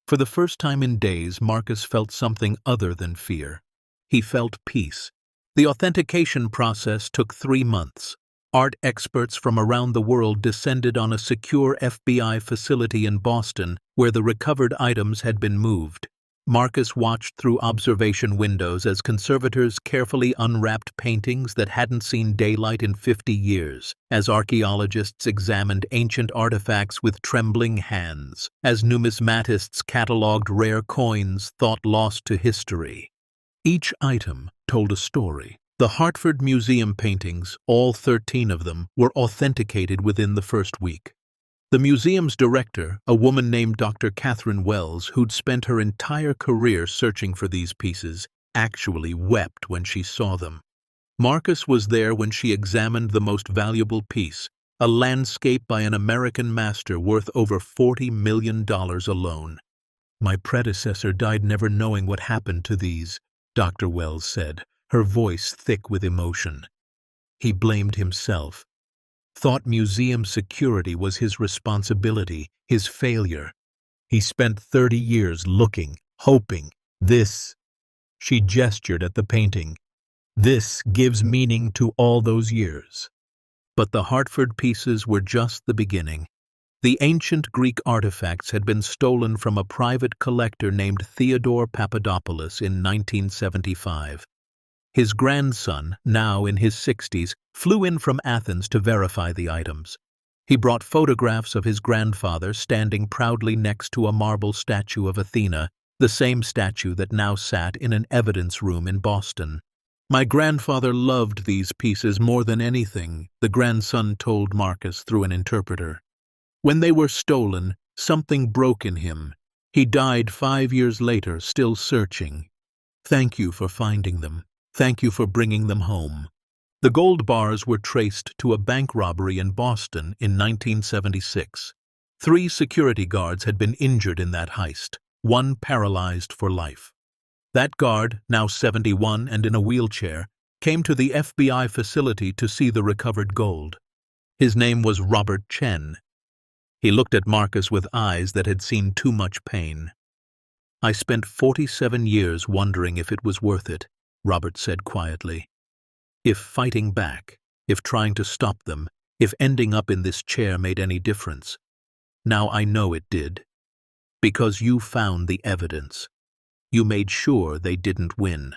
For the first time in days, Marcus felt something other than fear. He felt peace. The authentication process took 3 months. Art experts from around the world descended on a secure FBI facility in Boston where the recovered items had been moved. Marcus watched through observation windows as conservators carefully unwrapped paintings that hadn't seen daylight in 50 years, as archaeologists examined ancient artifacts with trembling hands, as numismatists catalogued rare coins thought lost to history. Each item told a story. The Hartford Museum paintings, all 13 of them, were authenticated within the first week. The museum's director, a woman named Dr. Catherine Wells, who'd spent her entire career searching for these pieces, actually wept when she saw them. Marcus was there when she examined the most valuable piece, a landscape by an American master worth over $40 million alone. "My predecessor died never knowing what happened to these," Dr. Wells said, her voice thick with emotion. He blamed himself. Thought museum security was his responsibility, his failure. He spent 30 years looking, hoping. This, she gestured at the painting, this gives meaning to all those years. But the Hartford pieces were just the beginning. The ancient Greek artifacts had been stolen from a private collector named Theodore Papadopoulos in 1975. His grandson, now in his 60s, flew in from Athens to verify the items. He brought photographs of his grandfather standing proudly next to a marble statue of Athena, the same statue that now sat in an evidence room in Boston. "My grandfather loved these pieces more than anything," the grandson told Marcus through an interpreter. "When they were stolen, something broke in him. He died 5 years later, still searching. Thank you for finding them. Thank you for bringing them home." The gold bars were traced to a bank robbery in Boston in 1976. 3 security guards had been injured in that heist, one paralyzed for life. That guard, now 71 and in a wheelchair, came to the FBI facility to see the recovered gold. His name was Robert Chen. He looked at Marcus with eyes that had seen too much pain. "I spent 47 years wondering if it was worth it," Robert said quietly. "If fighting back, if trying to stop them, if ending up in this chair made any difference. Now I know it did. Because you found the evidence. You made sure they didn't win."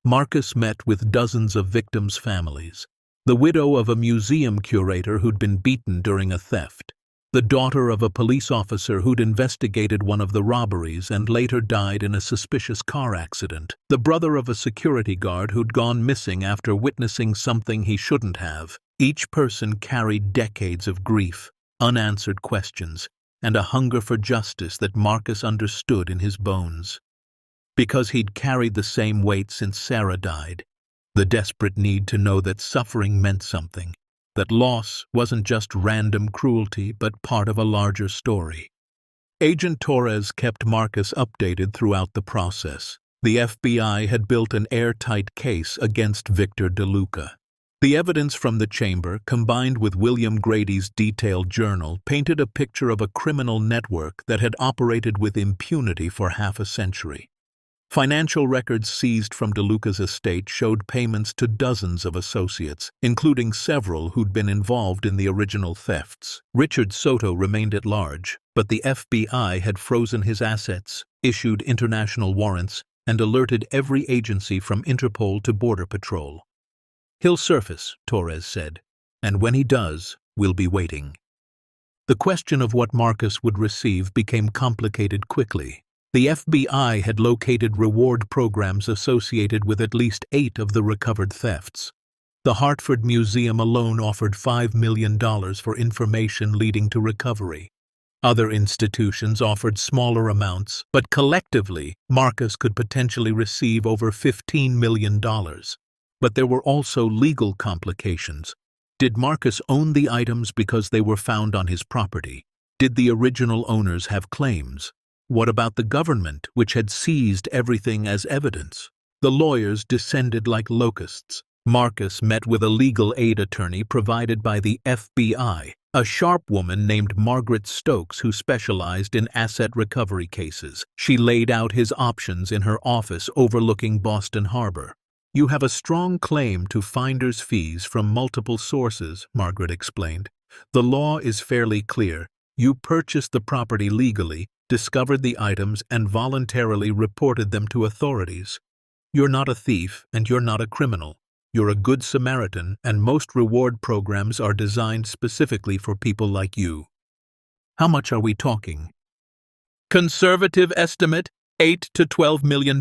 Marcus met with dozens of victims' families. The widow of a museum curator who'd been beaten during a theft. the daughter of a police officer who'd investigated one of the robberies and later died in a suspicious car accident, the brother of a security guard who'd gone missing after witnessing something he shouldn't have. Each person carried decades of grief, unanswered questions, and a hunger for justice that Marcus understood in his bones. Because he'd carried the same weight since Sarah died, the desperate need to know that suffering meant something, that loss wasn't just random cruelty but part of a larger story. Agent Torres kept Marcus updated throughout the process. The FBI had built an airtight case against Victor DeLuca. The evidence from the chamber, combined with William Grady's detailed journal, painted a picture of a criminal network that had operated with impunity for half a century. Financial records seized from DeLuca's estate showed payments to dozens of associates, including several who'd been involved in the original thefts. Richard Soto remained at large, but the FBI had frozen his assets, issued international warrants, and alerted every agency from Interpol to Border Patrol. "He'll surface," Torres said, "and when he does, we'll be waiting." The question of what Marcus would receive became complicated quickly. The FBI had located reward programs associated with at least 8 of the recovered thefts. The Hartford Museum alone offered $5 million for information leading to recovery. Other institutions offered smaller amounts, but collectively, Marcus could potentially receive over $15 million. But there were also legal complications. Did Marcus own the items because they were found on his property? Did the original owners have claims? What about the government, which had seized everything as evidence? The lawyers descended like locusts. Marcus met with a legal aid attorney provided by the FBI, a sharp woman named Margaret Stokes who specialized in asset recovery cases. She laid out his options in her office overlooking Boston Harbor. "You have a strong claim to finder's fees from multiple sources," Margaret explained. "The law is fairly clear. You purchased the property legally, discovered the items, and voluntarily reported them to authorities. You're not a thief, and you're not a criminal. You're a good Samaritan, and most reward programs are designed specifically for people like you." "How much are we talking?" "Conservative estimate, $8 to $12 million.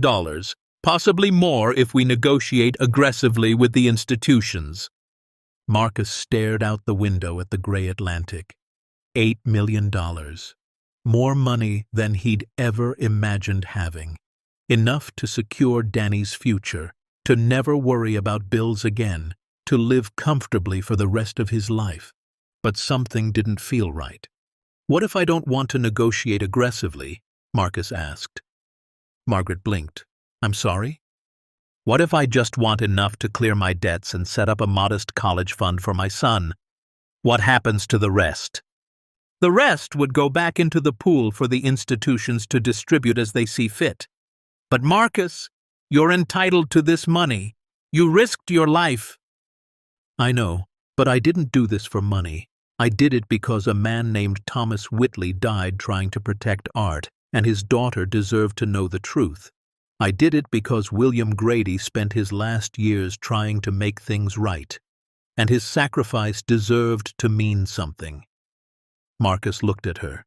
Possibly more if we negotiate aggressively with the institutions." Marcus stared out the window at the gray Atlantic. $8 million. More money than he'd ever imagined having. Enough to secure Danny's future, to never worry about bills again, to live comfortably for the rest of his life. But something didn't feel right. "What if I don't want to negotiate aggressively?" Marcus asked. Margaret blinked. "I'm sorry?" "What if I just want enough to clear my debts and set up a modest college fund for my son? What happens to the rest?" "The rest would go back into the pool for the institutions to distribute as they see fit." "But Marcus, you're entitled to this money. You risked your life." "I know, but I didn't do this for money. I did it because a man named Thomas Whitley died trying to protect art, and his daughter deserved to know the truth. I did it because William Grady spent his last years trying to make things right, and his sacrifice deserved to mean something." Marcus looked at her.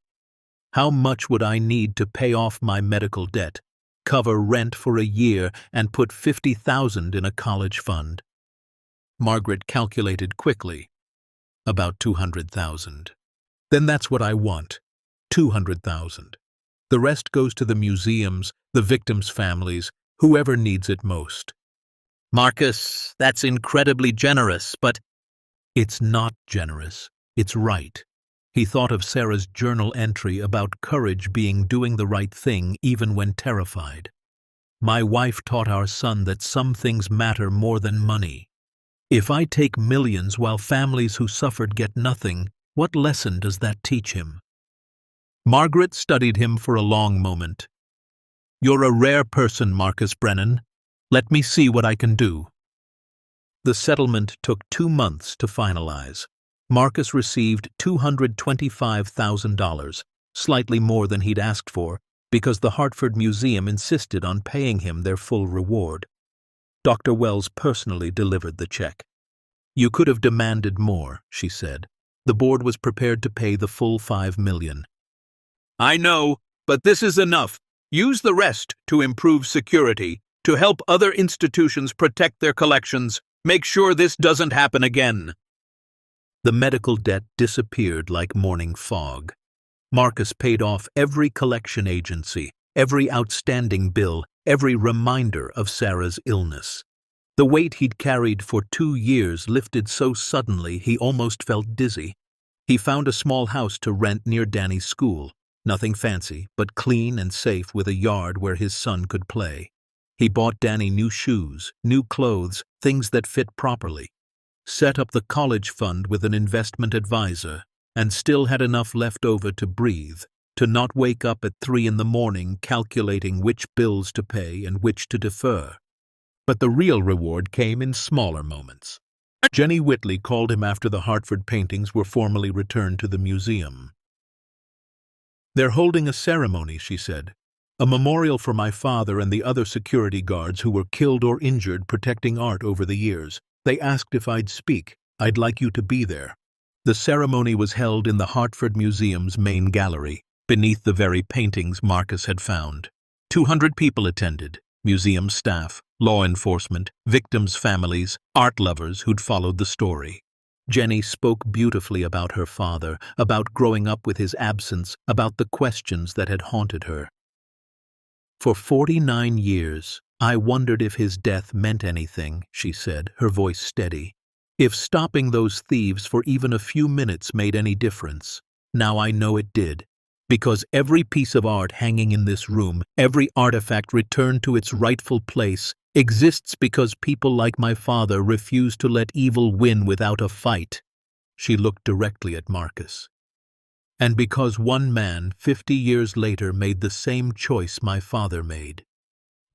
"How much would I need to pay off my medical debt, cover rent for a year, and put $50,000 in a college fund?" Margaret calculated quickly. "About $200,000. "Then that's what I want. $200,000. The rest goes to the museums, the victims' families, whoever needs it most." "Marcus, that's incredibly generous, but—" "It's not generous. It's right." He thought of Sarah's journal entry about courage being doing the right thing even when terrified. "My wife taught our son that some things matter more than money. If I take millions while families who suffered get nothing, what lesson does that teach him?" Margaret studied him for a long moment. "You're a rare person, Marcus Brennan. Let me see what I can do." The settlement took 2 months to finalize. Marcus received $225,000, slightly more than he'd asked for, because the Hartford Museum insisted on paying him their full reward. Dr. Wells personally delivered the check. "You could have demanded more," she said. The board was prepared to pay the full $5 million. "I know, but this is enough. Use the rest to improve security, to help other institutions protect their collections. Make sure this doesn't happen again." The medical debt disappeared like morning fog. Marcus paid off every collection agency, every outstanding bill, every reminder of Sarah's illness. The weight he'd carried for 2 years lifted so suddenly he almost felt dizzy. He found a small house to rent near Danny's school. Nothing fancy, but clean and safe with a yard where his son could play. He bought Danny new shoes, new clothes, things that fit properly. Set up the college fund with an investment advisor, and still had enough left over to breathe, to not wake up at 3 in the morning calculating which bills to pay and which to defer. But the real reward came in smaller moments. Jenny Whitley called him after the Hartford paintings were formally returned to the museum. "They're holding a ceremony," she said. "A memorial for my father and the other security guards who were killed or injured protecting art over the years. They asked if I'd speak. I'd like you to be there." The ceremony was held in the Hartford Museum's main gallery, beneath the very paintings Marcus had found. 200 people attended: museum staff, law enforcement, victims' families, art lovers who'd followed the story. Jenny spoke beautifully about her father, about growing up with his absence, about the questions that had haunted her. "For 49 years, I wondered if his death meant anything," she said, her voice steady. "If stopping those thieves for even a few minutes made any difference. Now I know it did. Because every piece of art hanging in this room, every artifact returned to its rightful place, exists because people like my father refuse to let evil win without a fight." She looked directly at Marcus. "And because one man 50 years later made the same choice my father made.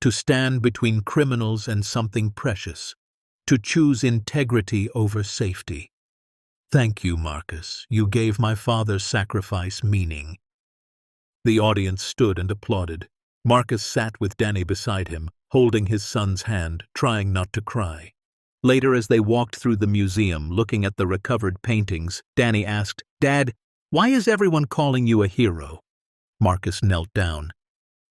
To stand between criminals and something precious. To choose integrity over safety. Thank you, Marcus. You gave my father's sacrifice meaning." The audience stood and applauded. Marcus sat with Danny beside him, holding his son's hand, trying not to cry. Later, as they walked through the museum, looking at the recovered paintings, Danny asked, "Dad, why is everyone calling you a hero?" Marcus knelt down.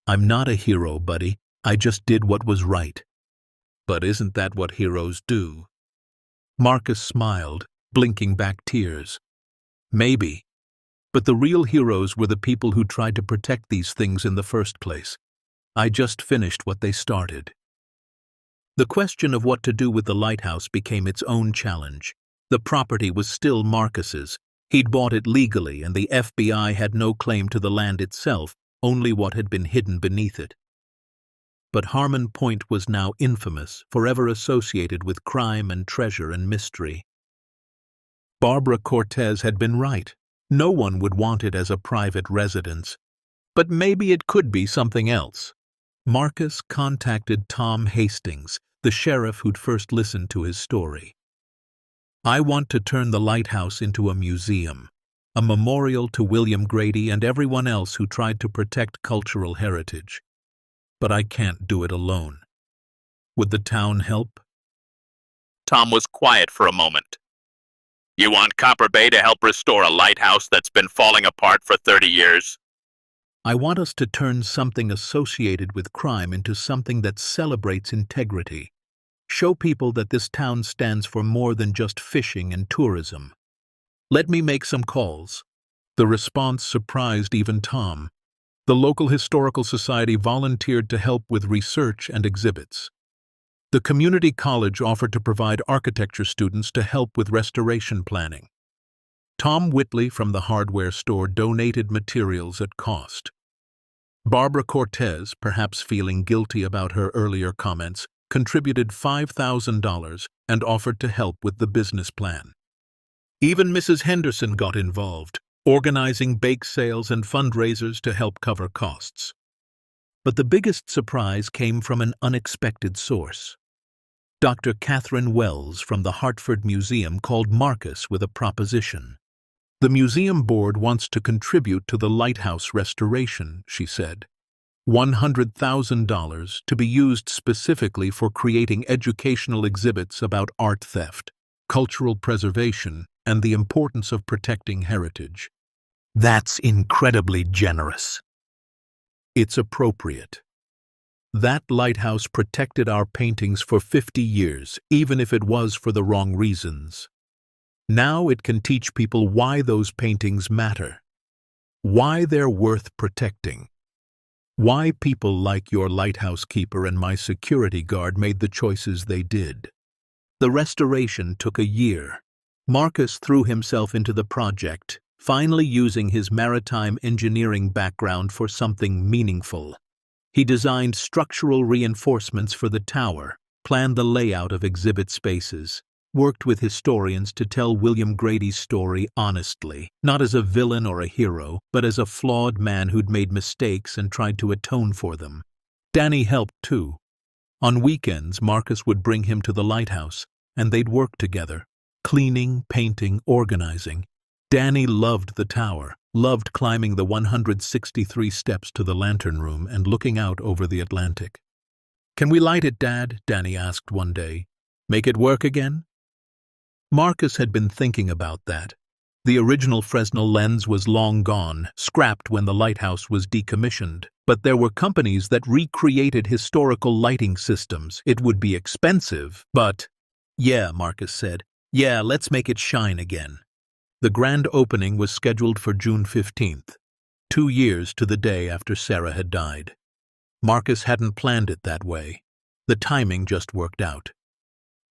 "I'm not a hero, buddy. I just did what was right." "But isn't that what heroes do?" Marcus smiled, blinking back tears. "Maybe. But the real heroes were the people who tried to protect these things in the first place. I just finished what they started." The question of what to do with the lighthouse became its own challenge. The property was still Marcus's. He'd bought it legally, and the FBI had no claim to the land itself, only what had been hidden beneath it. But Harmon Point was now infamous, forever associated with crime and treasure and mystery. Barbara Cortez had been right. No one would want it as a private residence. But maybe it could be something else. Marcus contacted Tom Hastings, the sheriff who'd first listened to his story. "I want to turn the lighthouse into a museum, a memorial to William Grady and everyone else who tried to protect cultural heritage. But I can't do it alone. Would the town help?" Tom was quiet for a moment. "You want Copper Bay to help restore a lighthouse that's been falling apart for 30 years? "I want us to turn something associated with crime into something that celebrates integrity. Show people that this town stands for more than just fishing and tourism. Let me make some calls." The response surprised even Tom. The local historical society volunteered to help with research and exhibits. The community college offered to provide architecture students to help with restoration planning. Tom Whitley from the hardware store donated materials at cost. Barbara Cortez, perhaps feeling guilty about her earlier comments, contributed $5,000 and offered to help with the business plan. Even Mrs. Henderson got involved, organizing bake sales and fundraisers to help cover costs. But the biggest surprise came from an unexpected source. Dr. Catherine Wells from the Hartford Museum called Marcus with a proposition. "The museum board wants to contribute to the lighthouse restoration," she said. $100,000 to be used specifically for creating educational exhibits about art theft, cultural preservation, and the importance of protecting heritage. That's incredibly generous. It's appropriate. That lighthouse protected our paintings for 50 years, even if it was for the wrong reasons. Now it can teach people why those paintings matter, why they're worth protecting, why people like your lighthouse keeper and my security guard made the choices they did. The restoration took a year. Marcus threw himself into the project, finally using his maritime engineering background for something meaningful. He designed structural reinforcements for the tower, planned the layout of exhibit spaces, worked with historians to tell William Grady's story honestly, not as a villain or a hero, but as a flawed man who'd made mistakes and tried to atone for them. Danny helped too. On weekends, Marcus would bring him to the lighthouse, and they'd work together, cleaning, painting, organizing. Danny loved the tower, loved climbing the 163 steps to the lantern room and looking out over the Atlantic. "Can we light it, Dad?" Danny asked one day. "Make it work again?" Marcus had been thinking about that. The original Fresnel lens was long gone, scrapped when the lighthouse was decommissioned. But there were companies that recreated historical lighting systems. It would be expensive, but... "Yeah," Marcus said. "Yeah, let's make it shine again." The grand opening was scheduled for June 15th, 2 years to the day after Sarah had died. Marcus hadn't planned it that way. The timing just worked out.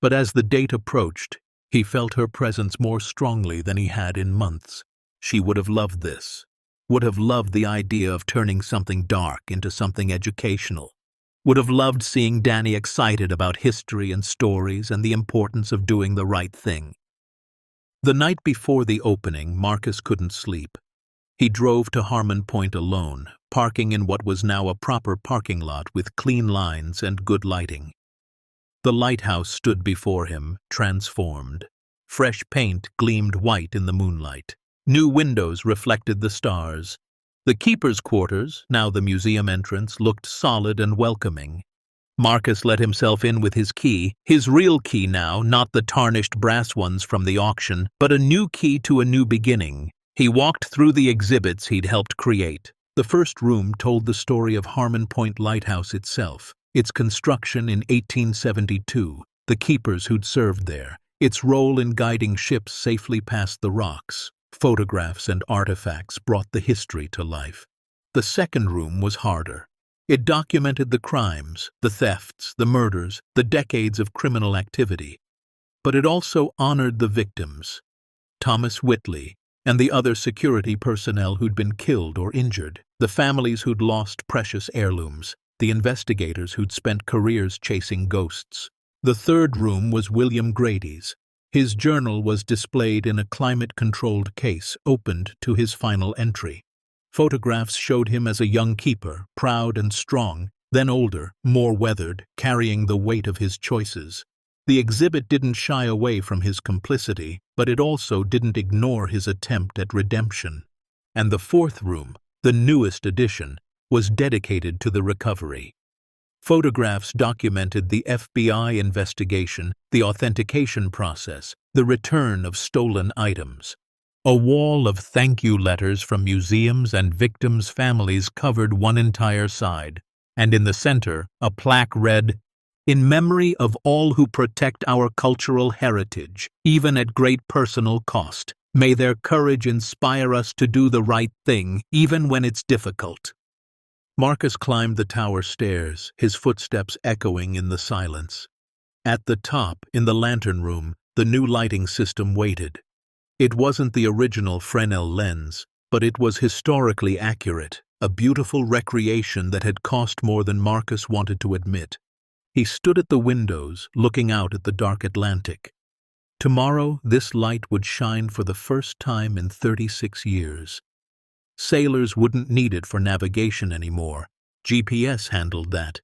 But as the date approached, he felt her presence more strongly than he had in months. She would have loved this, would have loved the idea of turning something dark into something educational, would have loved seeing Danny excited about history and stories and the importance of doing the right thing. The night before the opening, Marcus couldn't sleep. He drove to Harmon Point alone, parking in what was now a proper parking lot with clean lines and good lighting. The lighthouse stood before him, transformed. Fresh paint gleamed white in the moonlight. New windows reflected the stars. The keeper's quarters, now the museum entrance, looked solid and welcoming. Marcus let himself in with his key, his real key now, not the tarnished brass ones from the auction, but a new key to a new beginning. He walked through the exhibits he'd helped create. The first room told the story of Harmon Point Lighthouse itself, its construction in 1872, the keepers who'd served there, its role in guiding ships safely past the rocks. Photographs and artifacts brought the history to life. The second room was harder. It documented the crimes, the thefts, the murders, the decades of criminal activity. But it also honored the victims, Thomas Whitley, and the other security personnel who'd been killed or injured, the families who'd lost precious heirlooms, the investigators who'd spent careers chasing ghosts. The third room was William Grady's. His journal was displayed in a climate-controlled case opened to his final entry. Photographs showed him as a young keeper, proud and strong, then older, more weathered, carrying the weight of his choices. The exhibit didn't shy away from his complicity, but it also didn't ignore his attempt at redemption. And the fourth room, the newest addition, was dedicated to the recovery. Photographs documented the FBI investigation, the authentication process, the return of stolen items. A wall of thank you letters from museums and victims' families covered one entire side, and in the center, a plaque read, "In memory of all who protect our cultural heritage, even at great personal cost, may their courage inspire us to do the right thing, even when it's difficult." Marcus climbed the tower stairs, his footsteps echoing in the silence. At the top, in the lantern room, the new lighting system waited. It wasn't the original Fresnel lens, but it was historically accurate, a beautiful recreation that had cost more than Marcus wanted to admit. He stood at the windows, looking out at the dark Atlantic. Tomorrow, this light would shine for the first time in 36 years. Sailors wouldn't need it for navigation anymore. GPS handled that.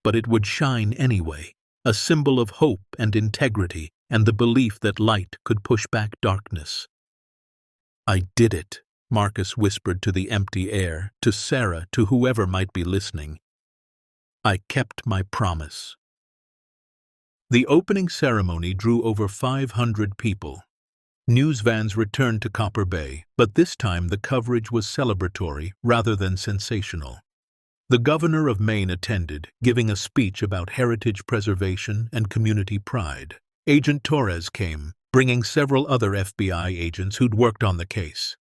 But it would shine anyway, a symbol of hope and integrity and the belief that light could push back darkness. "I did it," Marcus whispered to the empty air, to Sarah, to whoever might be listening. "I kept my promise." The opening ceremony drew over 500 people. News vans returned to Copper Bay, but this time the coverage was celebratory rather than sensational. The governor of Maine attended, giving a speech about heritage preservation and community pride. Agent Torres came, bringing several other FBI agents who'd worked on the case.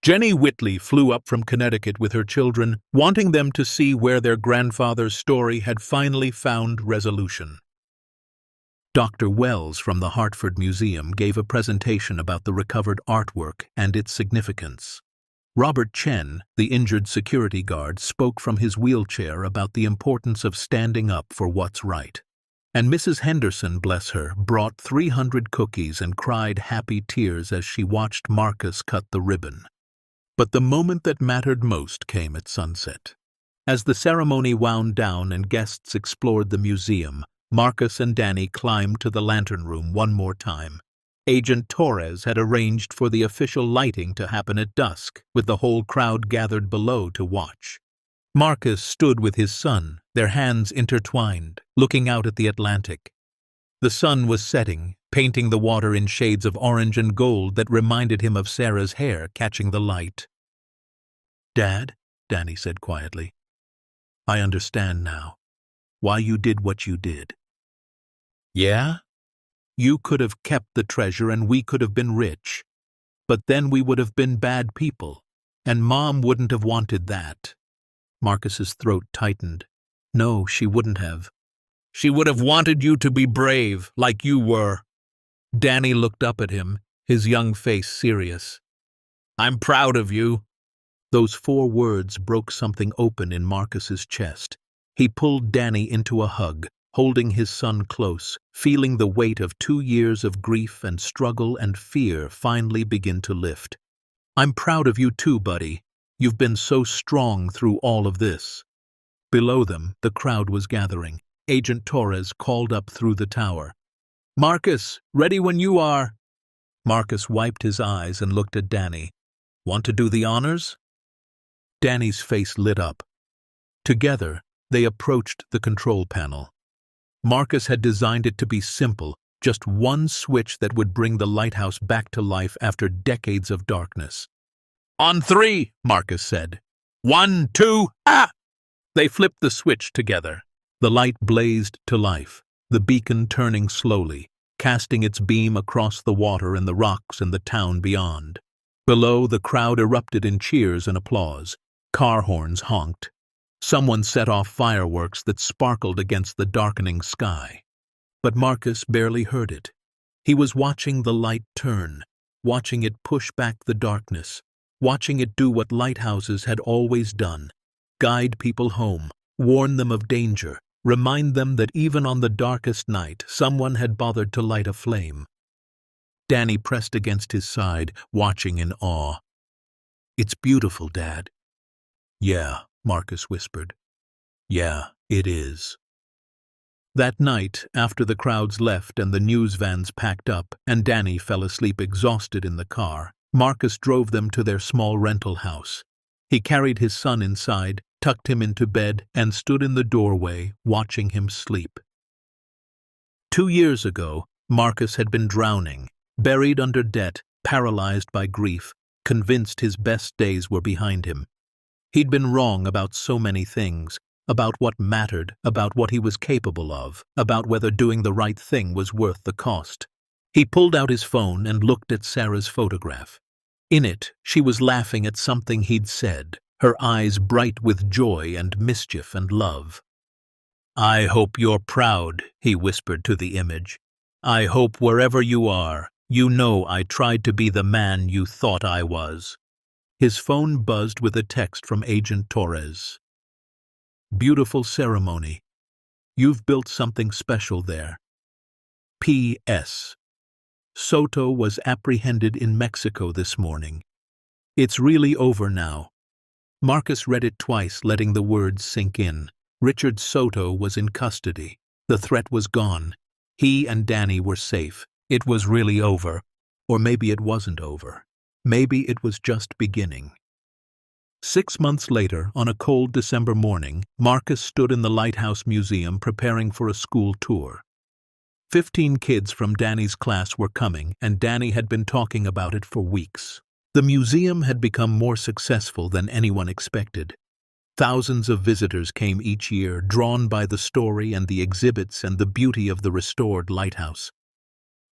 Jenny Whitley flew up from Connecticut with her children, wanting them to see where their grandfather's story had finally found resolution. Dr. Wells from the Hartford Museum gave a presentation about the recovered artwork and its significance. Robert Chen, the injured security guard, spoke from his wheelchair about the importance of standing up for what's right. And Mrs. Henderson, bless her, brought 300 cookies and cried happy tears as she watched Marcus cut the ribbon. But the moment that mattered most came at sunset. As the ceremony wound down and guests explored the museum, Marcus and Danny climbed to the lantern room one more time. Agent Torres had arranged for the official lighting to happen at dusk, with the whole crowd gathered below to watch. Marcus stood with his son, their hands intertwined, looking out at the Atlantic. The sun was setting, painting the water in shades of orange and gold that reminded him of Sarah's hair catching the light. "Dad," Danny said quietly, "I understand now why you did what you did." "Yeah? You could have kept the treasure and we could have been rich. But then we would have been bad people, and Mom wouldn't have wanted that." Marcus's throat tightened. "No, she wouldn't have. She would have wanted you to be brave, like you were." Danny looked up at him, his young face serious. "I'm proud of you." Those 4 words broke something open in Marcus's chest. He pulled Danny into a hug, holding his son close, feeling the weight of 2 years of grief and struggle and fear finally begin to lift. "I'm proud of you too, buddy. You've been so strong through all of this." Below them, the crowd was gathering. Agent Torres called up through the tower. "Marcus, ready when you are." Marcus wiped his eyes and looked at Danny. "Want to do the honors?" Danny's face lit up. Together, they approached the control panel. Marcus had designed it to be simple, just one switch that would bring the lighthouse back to life after decades of darkness. "On 3, Marcus said. 1, 2, ah!" They flipped the switch together. The light blazed to life, the beacon turning slowly, casting its beam across the water and the rocks and the town beyond. Below, the crowd erupted in cheers and applause. Car horns honked. Someone set off fireworks that sparkled against the darkening sky. But Marcus barely heard it. He was watching the light turn, watching it push back the darkness, watching it do what lighthouses had always done: guide people home, warn them of danger, remind them that even on the darkest night, someone had bothered to light a flame. Danny pressed against his side, watching in awe. "It's beautiful, Dad." "Yeah," Marcus whispered. "Yeah, it is." That night, after the crowds left and the news vans packed up, and Danny fell asleep exhausted in the car, Marcus drove them to their small rental house. He carried his son inside, tucked him into bed, and stood in the doorway, watching him sleep. 2 years ago, Marcus had been drowning, buried under debt, paralyzed by grief, convinced his best days were behind him. He'd been wrong about so many things, about what mattered, about what he was capable of, about whether doing the right thing was worth the cost. He pulled out his phone and looked at Sarah's photograph. In it, she was laughing at something he'd said, her eyes bright with joy and mischief and love. "I hope you're proud," he whispered to the image. "I hope wherever you are, you know I tried to be the man you thought I was." His phone buzzed with a text from Agent Torres. "Beautiful ceremony. You've built something special there. P.S. Soto was apprehended in Mexico this morning. It's really over now." Marcus read it twice, letting the words sink in. Richard Soto was in custody. The threat was gone. He and Danny were safe. It was really over. Or maybe it wasn't over. Maybe it was just beginning. 6 months later, on a cold December morning, Marcus stood in the Lighthouse Museum preparing for a school tour. 15 kids from Danny's class were coming, and Danny had been talking about it for weeks. The museum had become more successful than anyone expected. Thousands of visitors came each year, drawn by the story and the exhibits and the beauty of the restored lighthouse.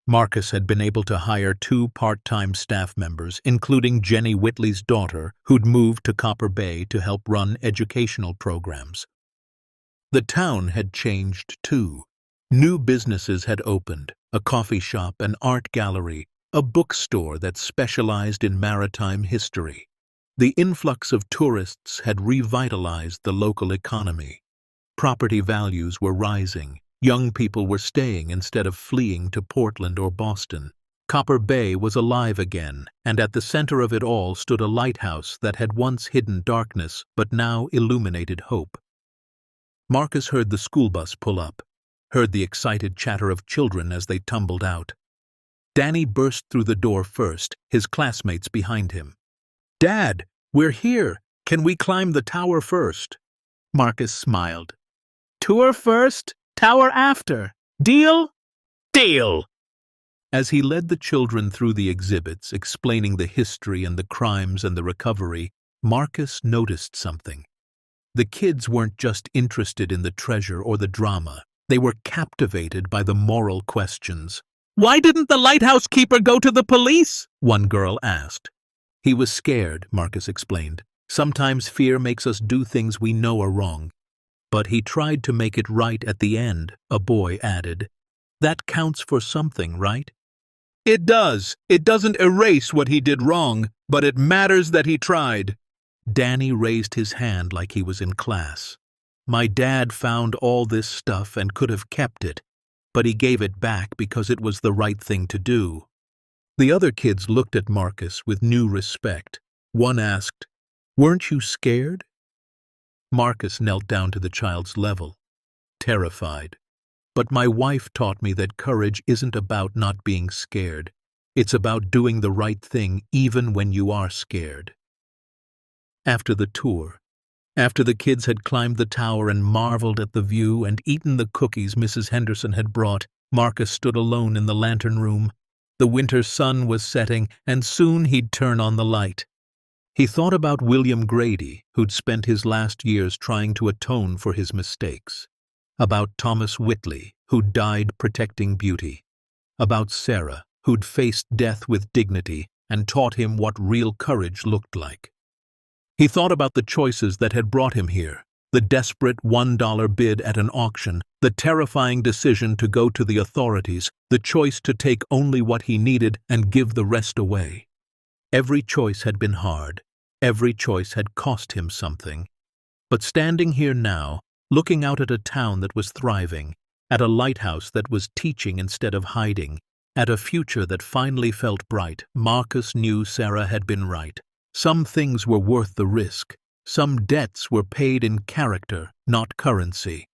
Marcus had been able to hire 2 part-time staff members, including Jenny Whitley's daughter, who'd moved to Copper Bay to help run educational programs. The town had changed too. New businesses had opened, a coffee shop, an art gallery, a bookstore that specialized in maritime history. The influx of tourists had revitalized the local economy. Property values were rising. Young people were staying instead of fleeing to Portland or Boston. Copper Bay was alive again, and at the center of it all stood a lighthouse that had once hidden darkness but now illuminated hope. Marcus heard the school bus pull up, heard the excited chatter of children as they tumbled out. Danny burst through the door first, his classmates behind him. "Dad, we're here. Can we climb the tower first?" Marcus smiled. "Tour first, tower after. Deal?" "Deal!" As he led the children through the exhibits, explaining the history and the crimes and the recovery, Marcus noticed something. The kids weren't just interested in the treasure or the drama. They were captivated by the moral questions. "Why didn't the lighthouse keeper go to the police?" one girl asked. "He was scared," Marcus explained. "Sometimes fear makes us do things we know are wrong." "But he tried to make it right at the end," a boy added. "That counts for something, right?" "It does. It doesn't erase what he did wrong, but it matters that he tried." Danny raised his hand like he was in class. "My dad found all this stuff and could have kept it, but he gave it back because it was the right thing to do." The other kids looked at Marcus with new respect. One asked, "Weren't you scared?" Marcus knelt down to the child's level, terrified. "But my wife taught me that courage isn't about not being scared. It's about doing the right thing even when you are scared." After the tour, after the kids had climbed the tower and marveled at the view and eaten the cookies Mrs. Henderson had brought, Marcus stood alone in the lantern room. The winter sun was setting, and soon he'd turn on the light. He thought about William Grady, who'd spent his last years trying to atone for his mistakes. About Thomas Whitley, who'd died protecting beauty. About Sarah, who'd faced death with dignity and taught him what real courage looked like. He thought about the choices that had brought him here, the desperate $1 bid at an auction, the terrifying decision to go to the authorities, the choice to take only what he needed and give the rest away. Every choice had been hard. Every choice had cost him something. But standing here now, looking out at a town that was thriving, at a lighthouse that was teaching instead of hiding, at a future that finally felt bright, Marcus knew Sarah had been right. Some things were worth the risk. Some debts were paid in character, not currency.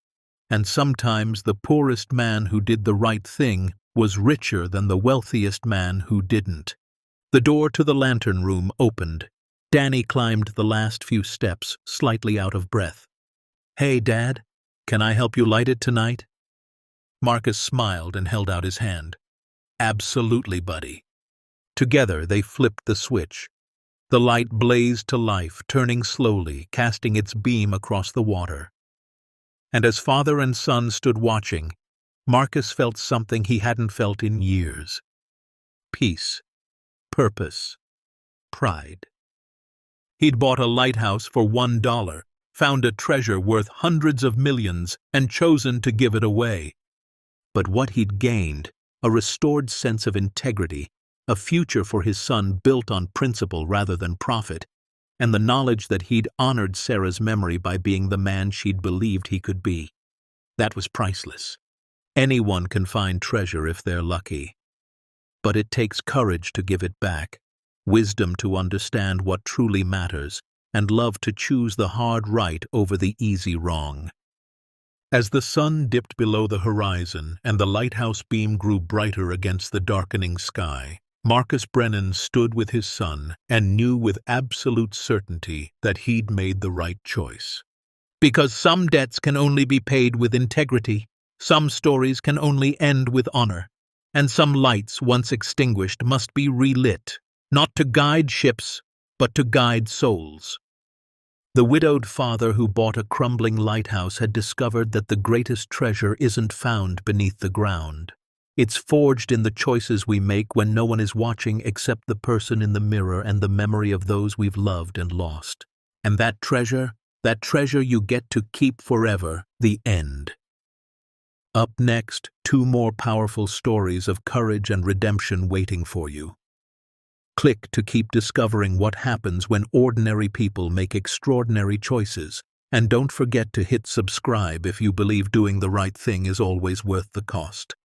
And sometimes the poorest man who did the right thing was richer than the wealthiest man who didn't. The door to the lantern room opened. Danny climbed the last few steps, slightly out of breath. "Hey, Dad, can I help you light it tonight?" Marcus smiled and held out his hand. "Absolutely, buddy." Together they flipped the switch. The light blazed to life, turning slowly, casting its beam across the water. And as father and son stood watching, Marcus felt something he hadn't felt in years. Peace, purpose, pride. He'd bought a lighthouse for $1, found a treasure worth hundreds of millions, and chosen to give it away. But what he'd gained, a restored sense of integrity, a future for his son built on principle rather than profit, and the knowledge that he'd honored Sarah's memory by being the man she'd believed he could be. That was priceless. Anyone can find treasure if they're lucky. But it takes courage to give it back, wisdom to understand what truly matters, and love to choose the hard right over the easy wrong. As the sun dipped below the horizon and the lighthouse beam grew brighter against the darkening sky, Marcus Brennan stood with his son and knew with absolute certainty that he'd made the right choice. Because some debts can only be paid with integrity, Some stories can only end with honor, and some lights once extinguished must be relit, not to guide ships, but to guide souls. The widowed father who bought a crumbling lighthouse had discovered that the greatest treasure isn't found beneath the ground. It's forged in the choices we make when no one is watching except the person in the mirror and the memory of those we've loved and lost. And that treasure you get to keep forever, the end. Up next, 2 more powerful stories of courage and redemption waiting for you. Click to keep discovering what happens when ordinary people make extraordinary choices, and don't forget to hit subscribe if you believe doing the right thing is always worth the cost.